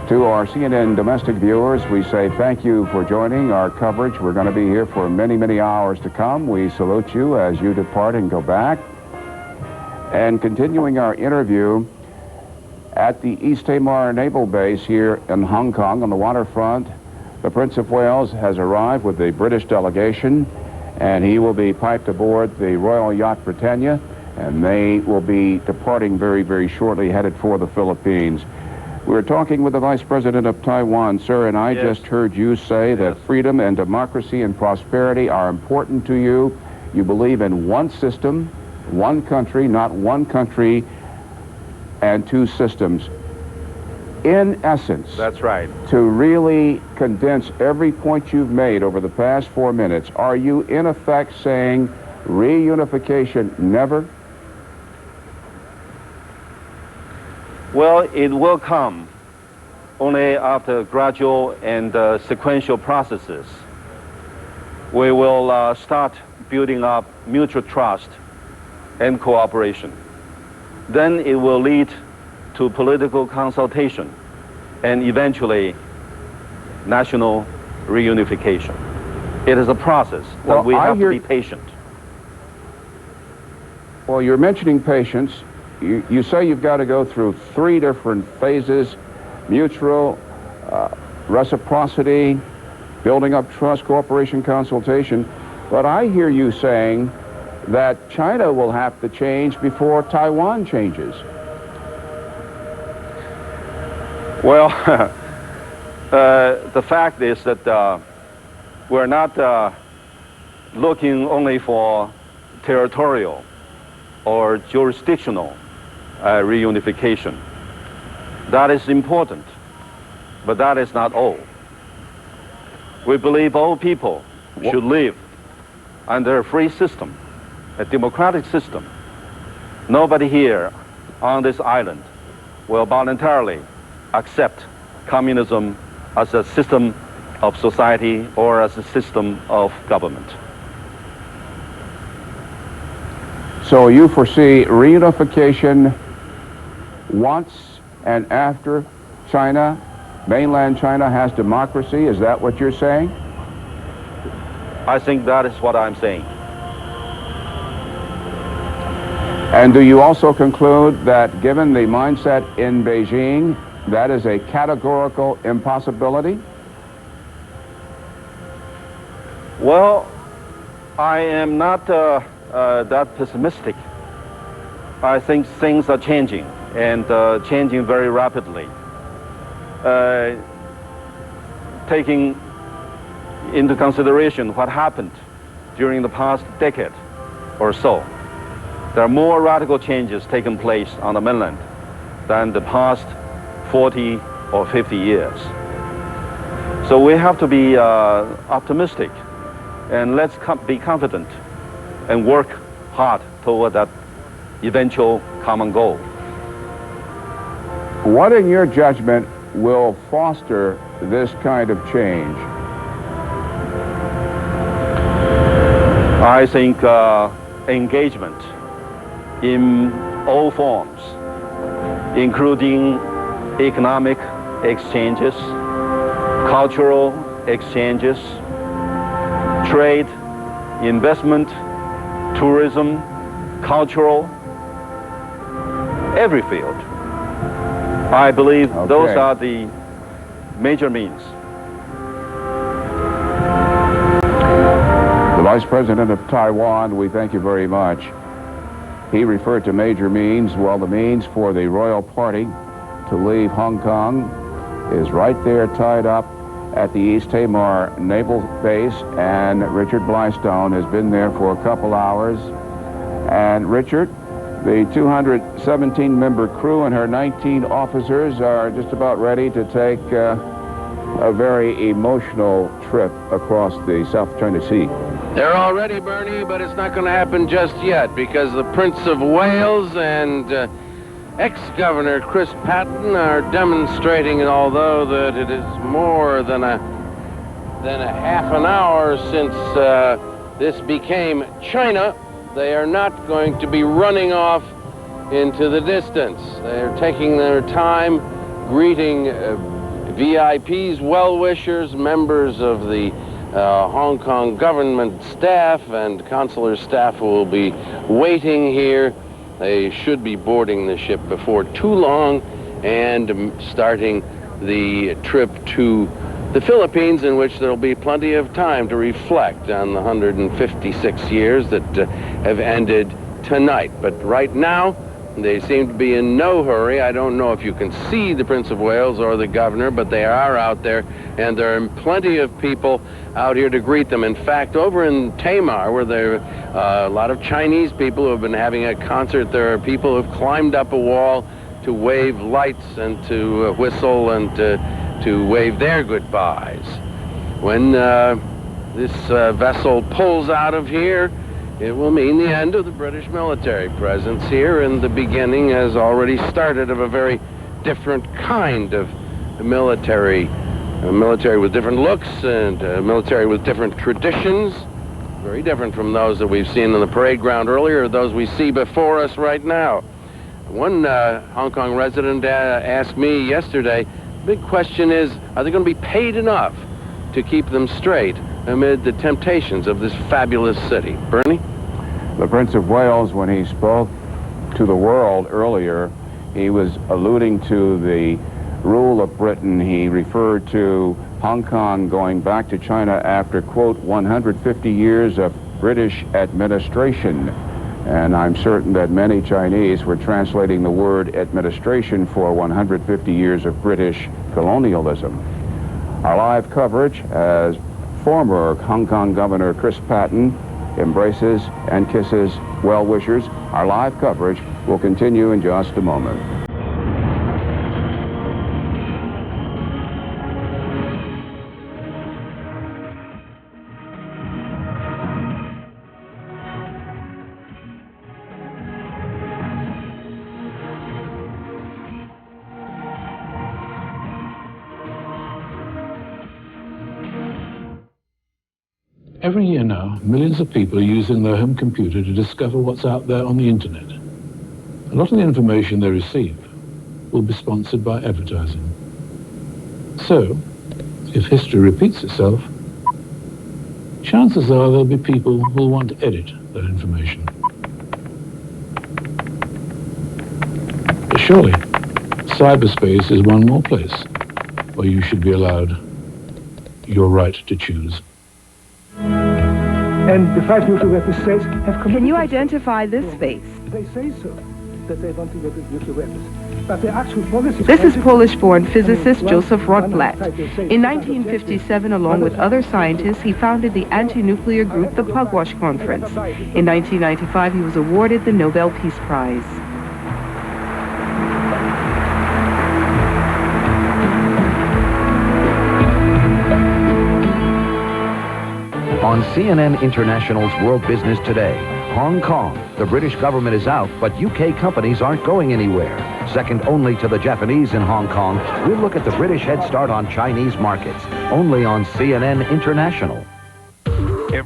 To our CNN domestic viewers, we say thank you for joining our coverage. We're going to be here for many, many hours to come. We salute you as you depart and go back. And continuing our interview at the East Timor Naval Base here in Hong Kong on the waterfront, the Prince of Wales has arrived with the British delegation, and he will be piped aboard the Royal Yacht Britannia, and they will be departing very, very shortly, headed for the Philippines. We're talking with the Vice President of Taiwan, sir, and I just heard you say that freedom and democracy and prosperity are important to you. You believe in one system, one country, not one country and 2 systems. In essence, that's right. To really condense every point you've made over the past 4 minutes, are you in effect saying reunification never? Well, it will come only after gradual and sequential processes. We will start building up mutual trust and cooperation. Then it will lead to political consultation and eventually national reunification. It is a process that we have to be patient. Well, you're mentioning patience. You say you've got to go through 3 different phases: mutual, reciprocity, building up trust, cooperation, consultation. But I hear you saying that China will have to change before Taiwan changes. Well, the fact is that we're not looking only for territorial or jurisdictional reunification. That is important, but that is not all. We believe all people should live under a free system, a democratic system. Nobody here on this island will voluntarily accept communism as a system of society or as a system of government. So you foresee reunification once and after China, mainland China, has democracy? Is that what you're saying? I think that is what I'm saying. And do you also conclude that given the mindset in Beijing, that is a categorical impossibility? Well, I am not that pessimistic. I think things are changing, and changing very rapidly. Taking into consideration what happened during the past decade or so, there are more radical changes taking place on the mainland than the past 40 or 50 years. So we have to be optimistic, and let's be confident and work hard toward that eventual common goal. What, in your judgment, will foster this kind of change? I think engagement in all forms, including economic exchanges, cultural exchanges, trade, investment, tourism, cultural, every field. I believe those are the major means. The Vice President of Taiwan, we thank you very much. He referred to major means. Well, the means for the royal party to leave Hong Kong is right there tied up at the East Timor Naval Base, and Richard Blystone has been there for a couple hours. And Richard, the 217-member crew and her 19 officers are just about ready to take a very emotional trip across the South China Sea. They're all ready, Bernie, but it's not going to happen just yet because the Prince of Wales and ex-Governor Chris Patten are demonstrating, and although that it is more than a half an hour since this became China, they are not going to be running off into the distance. They're taking their time greeting VIPs, well-wishers, members of the Hong Kong government staff and consular staff who will be waiting here. They should be boarding the ship before too long and starting the trip to the Philippines, in which there will be plenty of time to reflect on the 156 years that have ended tonight. But right now, they seem to be in no hurry. I don't know if you can see the Prince of Wales or the governor, but they are out there, and there are plenty of people out here to greet them. In fact, over in Tamar, where there are a lot of Chinese people who have been having a concert, there are people who have climbed up a wall to wave lights and to whistle and to wave their goodbyes. When this vessel pulls out of here, it will mean the end of the British military presence here, and the beginning has already started of a very different kind of military. A military with different looks and a military with different traditions, very different from those that we've seen on the parade ground earlier, or those we see before us right now. One Hong Kong resident asked me yesterday, the big question is, are they going to be paid enough to keep them straight amid the temptations of this fabulous city? Bernie? The Prince of Wales, when he spoke to the world earlier, he was alluding to the rule of Britain. He referred to Hong Kong going back to China after, quote, 150 years of British administration. And I'm certain that many Chinese were translating the word administration for 150 years of British colonialism. Our live coverage as former Hong Kong Governor Chris Patten embraces and kisses well-wishers. Our live coverage will continue in just a moment. Every year now, millions of people are using their home computer to discover what's out there on the internet. A lot of the information they receive will be sponsored by advertising. So, if history repeats itself, chances are there'll be people who will want to edit that information. But surely, cyberspace is one more place where you should be allowed your right to choose. And the 5 nuclear weapon states have committed. Can you identify this space? They say so, that they want to get nuclear weapons. But the actual policy... This is Polish-born physicist Joseph Rotblat. In 1957, along with other scientists, he founded the anti-nuclear group, the Pugwash Conference. In 1995, he was awarded the Nobel Peace Prize. On CNN International's World Business Today, Hong Kong. The British government is out, but UK companies aren't going anywhere. Second only to the Japanese in Hong Kong, we'll look at the British head start on Chinese markets, only on CNN International. The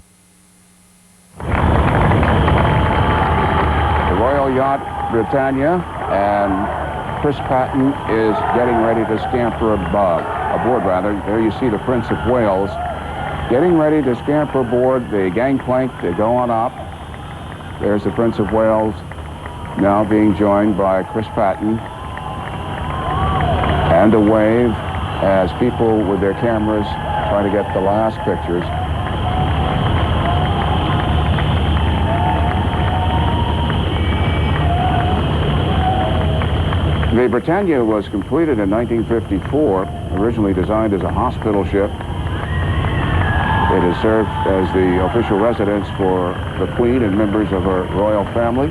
Royal Yacht Britannia, and Chris Patton is getting ready to scamper aboard. There you see the Prince of Wales getting ready to scamper aboard the gangplank to go on up. There's the Prince of Wales now being joined by Chris Patton. And a wave as people with their cameras try to get the last pictures. The Britannia was completed in 1954, originally designed as a hospital ship. It has served as the official residence for the Queen and members of her royal family.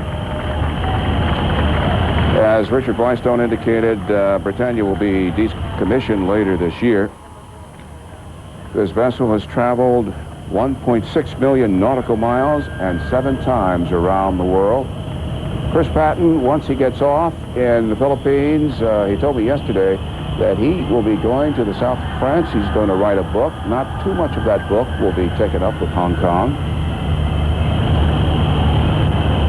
As Richard Blystone indicated, Britannia will be decommissioned later this year. This vessel has traveled 1.6 million nautical miles and 7 times around the world. Chris Patton, once he gets off in the Philippines, he told me yesterday that he will be going to the south of France. He's going to write a book. Not too much of that book will be taken up with Hong Kong.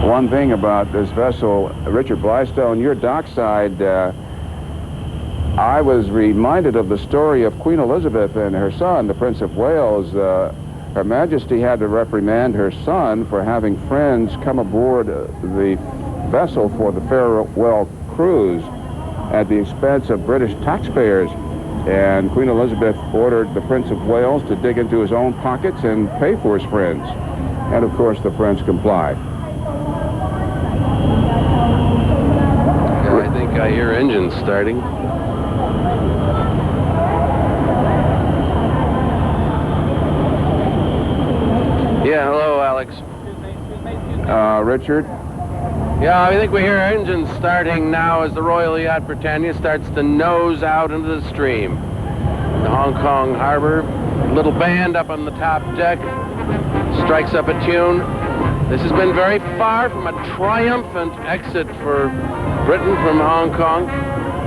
One thing about this vessel, Richard Blystone, your dockside, I was reminded of the story of Queen Elizabeth and her son, the Prince of Wales. Her Majesty had to reprimand her son for having friends come aboard the vessel for the farewell cruise at the expense of British taxpayers. And Queen Elizabeth ordered the Prince of Wales to dig into his own pockets and pay for his friends. And of course the Prince complied. Yeah, I think I hear engines starting. Yeah, hello, Alex. Richard? Yeah, I think we hear engines starting now as the Royal Yacht Britannia starts to nose out into the stream. The Hong Kong harbor, little band up on the top deck, strikes up a tune. This has been very far from a triumphant exit for Britain from Hong Kong.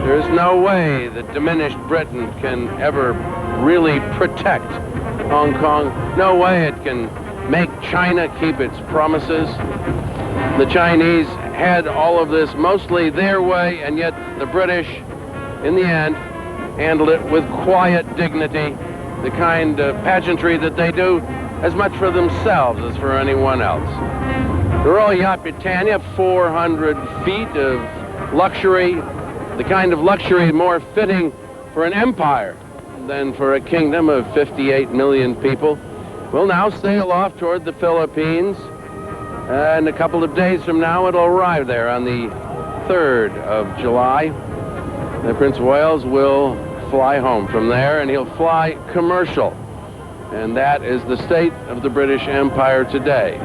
There is no way that diminished Britain can ever really protect Hong Kong. No way it can make China keep its promises. The Chinese had all of this mostly their way, and yet the British, in the end, handled it with quiet dignity, the kind of pageantry that they do as much for themselves as for anyone else. The Royal Yacht Britannia, 400 feet of luxury, the kind of luxury more fitting for an empire than for a kingdom of 58 million people, will now sail off toward the Philippines. And a couple of days from now, it'll arrive there on the 3rd of July. The Prince of Wales will fly home from there, and he'll fly commercial. And that is the state of the British Empire today.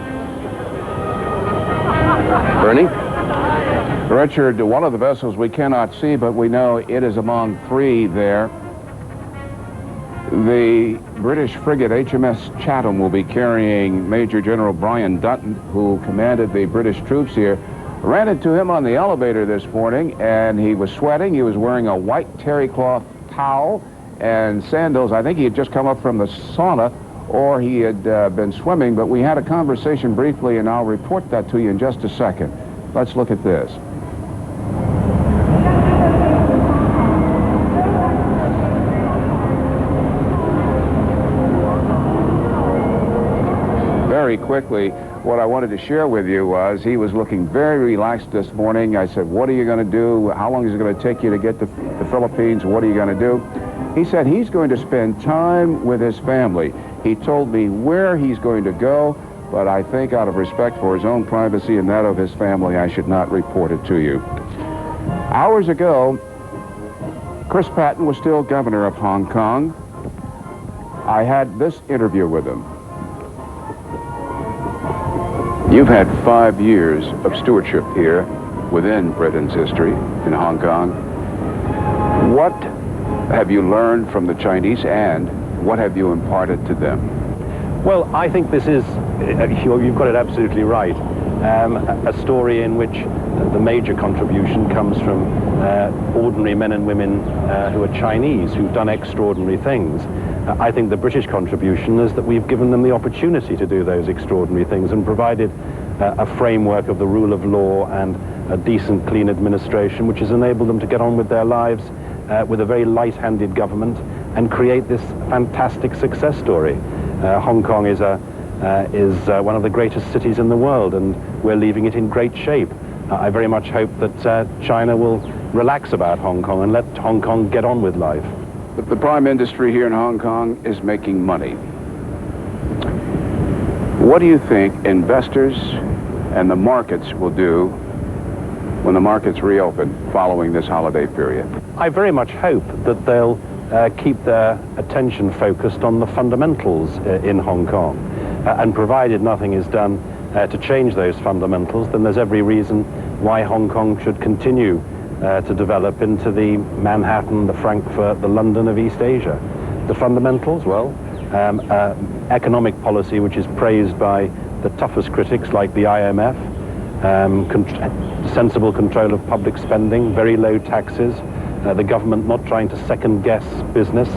Bernie? Richard, one of the vessels we cannot see, but we know it is among 3 there. The British frigate HMS Chatham will be carrying Major General Brian Dutton, who commanded the British troops here. Ran into him on the elevator this morning, and he was sweating. He was wearing a white terry cloth towel and sandals. I think he had just come up from the sauna, or he had been swimming, but we had a conversation briefly, and I'll report that to you in just a second. Let's look at this. Very quickly, what I wanted to share with you was he was looking very relaxed this morning. I said, what are you going to do? How long is it going to take you to get to the Philippines? What are you going to do? He said he's going to spend time with his family. He told me where he's going to go, but I think out of respect for his own privacy and that of his family, I should not report it to you. Hours ago, Chris Patton was still governor of Hong Kong. I had this interview with him. You've had 5 years of stewardship here within Britain's history in Hong Kong. What have you learned from the Chinese, and what have you imparted to them? Well, I think this is, you've got it absolutely right. a story in which the major contribution comes from ordinary men and women who are Chinese, who've done extraordinary things. I think the British contribution is that we've given them the opportunity to do those extraordinary things and provided a framework of the rule of law and a decent, clean administration, which has enabled them to get on with their lives with a very light-handed government and create this fantastic success story. Hong Kong is one of the greatest cities in the world, and we're leaving it in great shape. I very much hope that China will relax about Hong Kong and let Hong Kong get on with life. The prime industry here in Hong Kong is making money. What do you think investors and the markets will do when the markets reopen following this holiday period? I very much hope that they'll keep their attention focused on the fundamentals in Hong Kong. And provided nothing is done to change those fundamentals, then there's every reason why Hong Kong should continue to develop into the Manhattan, the Frankfurt, the London of East Asia. The fundamentals, well, economic policy which is praised by the toughest critics like the IMF, sensible control of public spending, very low taxes, the government not trying to second-guess business,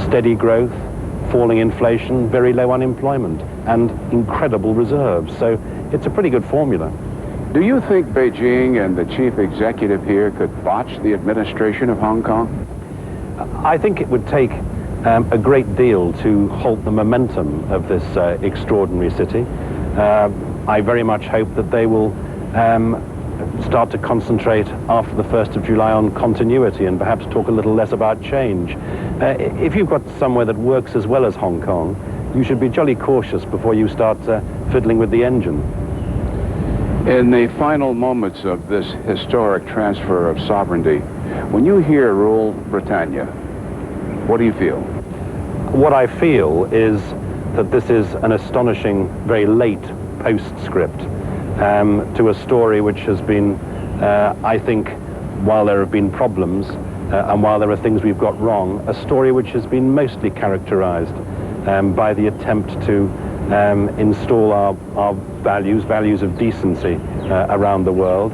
steady growth, falling inflation, very low unemployment, and incredible reserves. So it's a pretty good formula. Do you think Beijing and the chief executive here could botch the administration of Hong Kong? I think it would take a great deal to halt the momentum of this extraordinary city. I very much hope that they will start to concentrate after the 1st of July on continuity and perhaps talk a little less about change. If you've got somewhere that works as well as Hong Kong, you should be jolly cautious before you start fiddling with the engine. In the final moments of this historic transfer of sovereignty, when you hear Rule Britannia, what do you feel? What I feel is that this is an astonishing, very late postscript to a story which has been, I think, while there have been problems and while there are things we've got wrong, a story which has been mostly characterized by the attempt to install our values of decency around the world.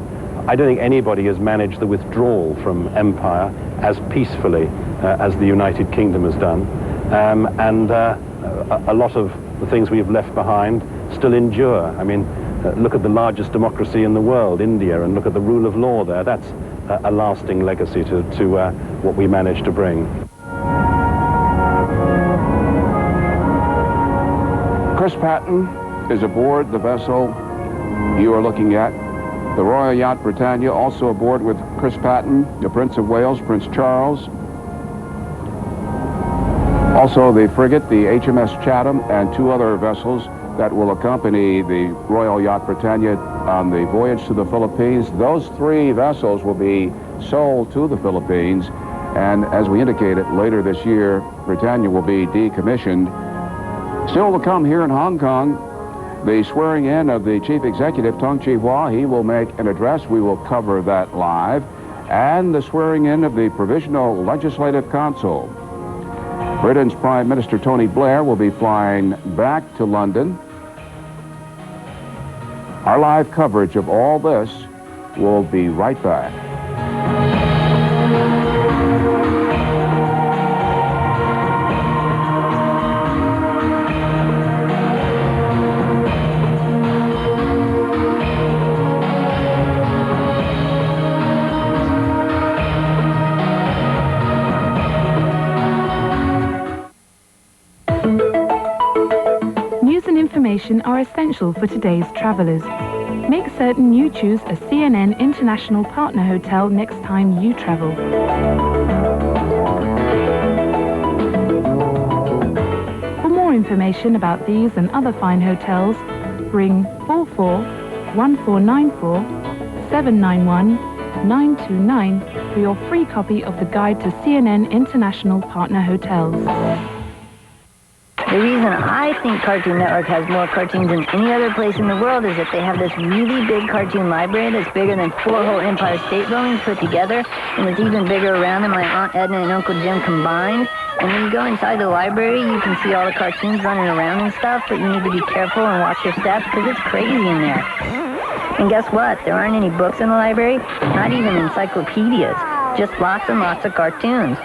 I don't think anybody has managed the withdrawal from empire as peacefully as the United Kingdom has done. And a lot of the things we've left behind still endure. I mean, look at the largest democracy in the world, India, and look at the rule of law there. That's a lasting legacy to what we managed to bring. Chris Patton is aboard the vessel you are looking at. The Royal Yacht Britannia also aboard with Chris Patton, the Prince of Wales, Prince Charles. Also the frigate, the HMS Chatham, and 2 other vessels that will accompany the Royal Yacht Britannia on the voyage to the Philippines. Those 3 vessels will be sold to the Philippines, and as we indicated, later this year, Britannia will be decommissioned. Still to come here in Hong Kong, the swearing in of the Chief Executive, Tung Chee-hwa. He will make an address. We will cover that live. And the swearing in of the Provisional Legislative Council. Britain's Prime Minister Tony Blair will be flying back to London. Our live coverage of all this will be right back. Are essential for today's travelers. Make certain you choose a CNN International Partner Hotel next time you travel. For more information about these and other fine hotels, ring 441494 791 929 for your free copy of the Guide to CNN International Partner Hotels. The reason I think Cartoon Network has more cartoons than any other place in the world is that they have this really big cartoon library that's bigger than 4 whole Empire State Buildings put together, and it's even bigger around than my Aunt Edna and Uncle Jim combined. And when you go inside the library, you can see all the cartoons running around and stuff, but you need to be careful and watch your steps because it's crazy in there. And guess what? There aren't any books in the library, not even encyclopedias, just lots and lots of cartoons.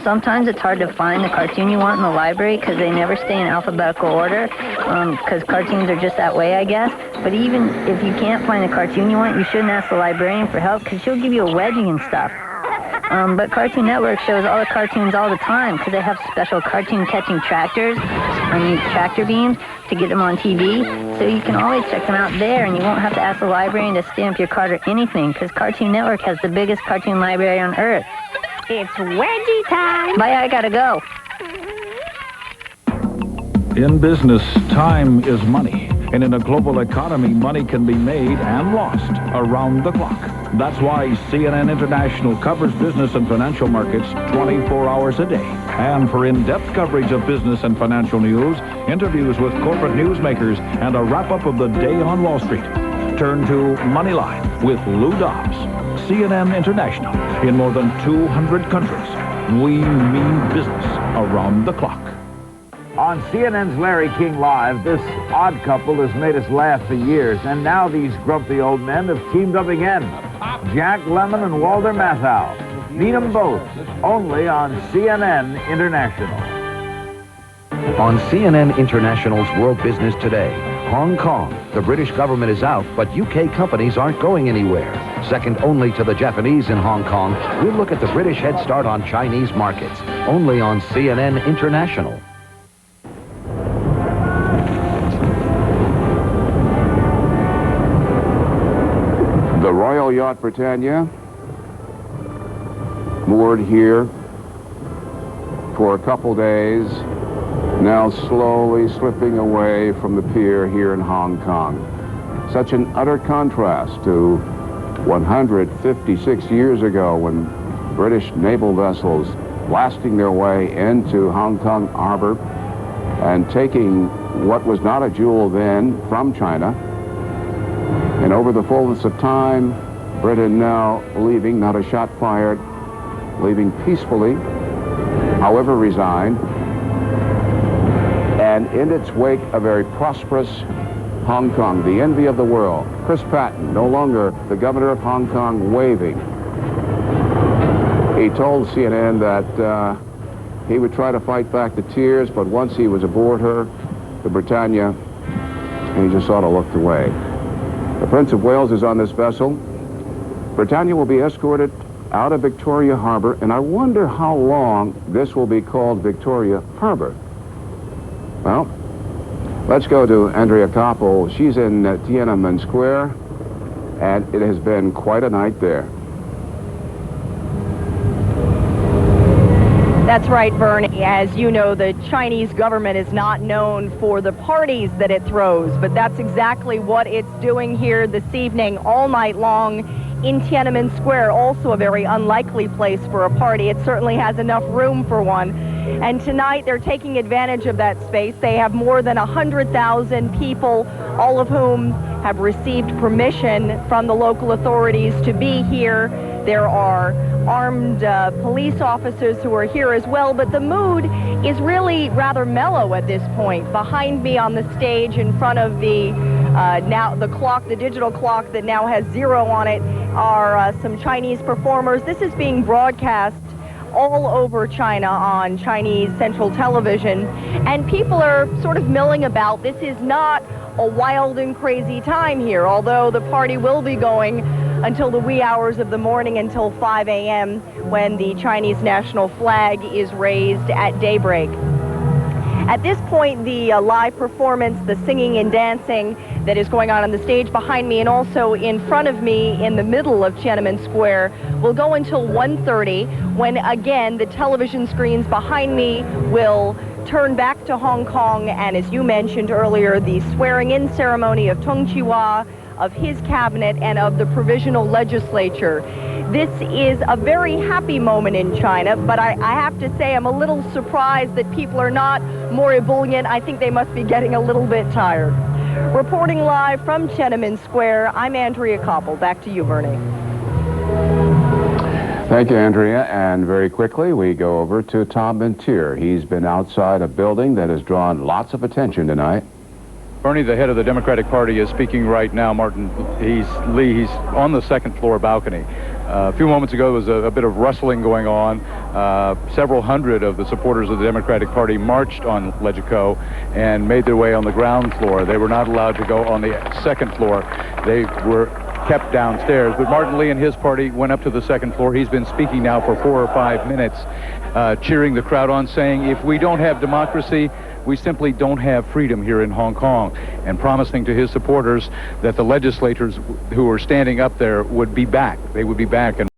Sometimes it's hard to find the cartoon you want in the library because they never stay in alphabetical order, because cartoons are just that way, I guess. But even if you can't find the cartoon you want, you shouldn't ask the librarian for help because she'll give you a wedgie and stuff. But Cartoon Network shows all the cartoons all the time because they have special cartoon-catching tractors, tractor beams, to get them on TV. So you can always check them out there, and you won't have to ask the librarian to stamp your card or anything because Cartoon Network has the biggest cartoon library on Earth. It's wedgie time. Bye, I gotta go. In business, time is money. And in a global economy, money can be made and lost around the clock. That's why CNN International covers business and financial markets 24 hours a day. And for in-depth coverage of business and financial news, interviews with corporate newsmakers, and a wrap-up of the day on Wall Street, turn to Moneyline with Lou Dobbs. CNN International in more than 200 countries. We mean business around the clock. On CNN's Larry King Live, this odd couple has made us laugh for years, and now these grumpy old men have teamed up again. Jack Lemmon and Walter Matthau. Meet them both, only on CNN International. On CNN International's World Business Today, Hong Kong. The British government is out, but UK companies aren't going anywhere. Second only to the Japanese in Hong Kong, we'll look at the British head start on Chinese markets, only on CNN International. The Royal Yacht Britannia, moored here for a couple days, now slowly slipping away from the pier here in Hong Kong. Such an utter contrast to 156 years ago when British naval vessels blasting their way into Hong Kong harbor and taking what was not a jewel then from China. And over the fullness of time, Britain now leaving, not a shot fired, leaving peacefully, however resigned, and in its wake, a very prosperous Hong Kong, the envy of the world. Chris Patton, no longer the governor of Hong Kong, waving. He told CNN that he would try to fight back the tears, but once he was aboard her, the Britannia, he just sort of looked away. The Prince of Wales is on this vessel. Britannia will be escorted out of Victoria Harbor, and I wonder how long this will be called Victoria Harbor. Well, let's go to Andrea Koppel. She's in Tiananmen Square, and it has been quite a night there. That's right, Bernie. As you know, the Chinese government is not known for the parties that it throws, but that's exactly what it's doing here this evening, all night long in Tiananmen Square, also a very unlikely place for a party. It certainly has enough room for one. And tonight they're taking advantage of that space. They have more than 100,000 people, all of whom have received permission from the local authorities to be here. There are armed police officers who are here as well, but the mood is really rather mellow at this point. Behind me on the stage, in front of the now the clock, the digital clock that now has 0 on it, are some Chinese performers. This is being broadcast all over China on Chinese Central Television, and people are sort of milling about. This is not a wild and crazy time here, although the party will be going until the wee hours of the morning, until 5 a.m. when the Chinese national flag is raised at daybreak. At this point, the live performance, the singing and dancing that is going on the stage behind me and also in front of me in the middle of Tiananmen Square will go until 1:30, when again the television screens behind me will turn back to Hong Kong, and as you mentioned earlier, the swearing-in ceremony of Tung Chee-hwa, of his cabinet, and of the provisional legislature. This is a very happy moment in China, but I have to say I'm a little surprised that people are not more ebullient. I think they must be getting a little bit tired. Reporting live from Tiananmen Square, I'm Andrea Koppel. Back to you, Bernie. Thank you, Andrea. And very quickly, we go over to Tom Bentier. He's been outside a building that has drawn lots of attention tonight. Bernie, the head of the Democratic Party, is speaking right now. Martin, he's on the second floor balcony. A few moments ago, there was a bit of rustling going on. Several hundred of the supporters of the Democratic Party marched on Legico and made their way on the ground floor. They were not allowed to go on the second floor. They were kept downstairs. But Martin Lee and his party went up to the second floor. He's been speaking now for 4 or 5 minutes, cheering the crowd on, saying, if we don't have democracy, we simply don't have freedom here in Hong Kong, and promising to his supporters that the legislators who are standing up there would be back. They would be back. And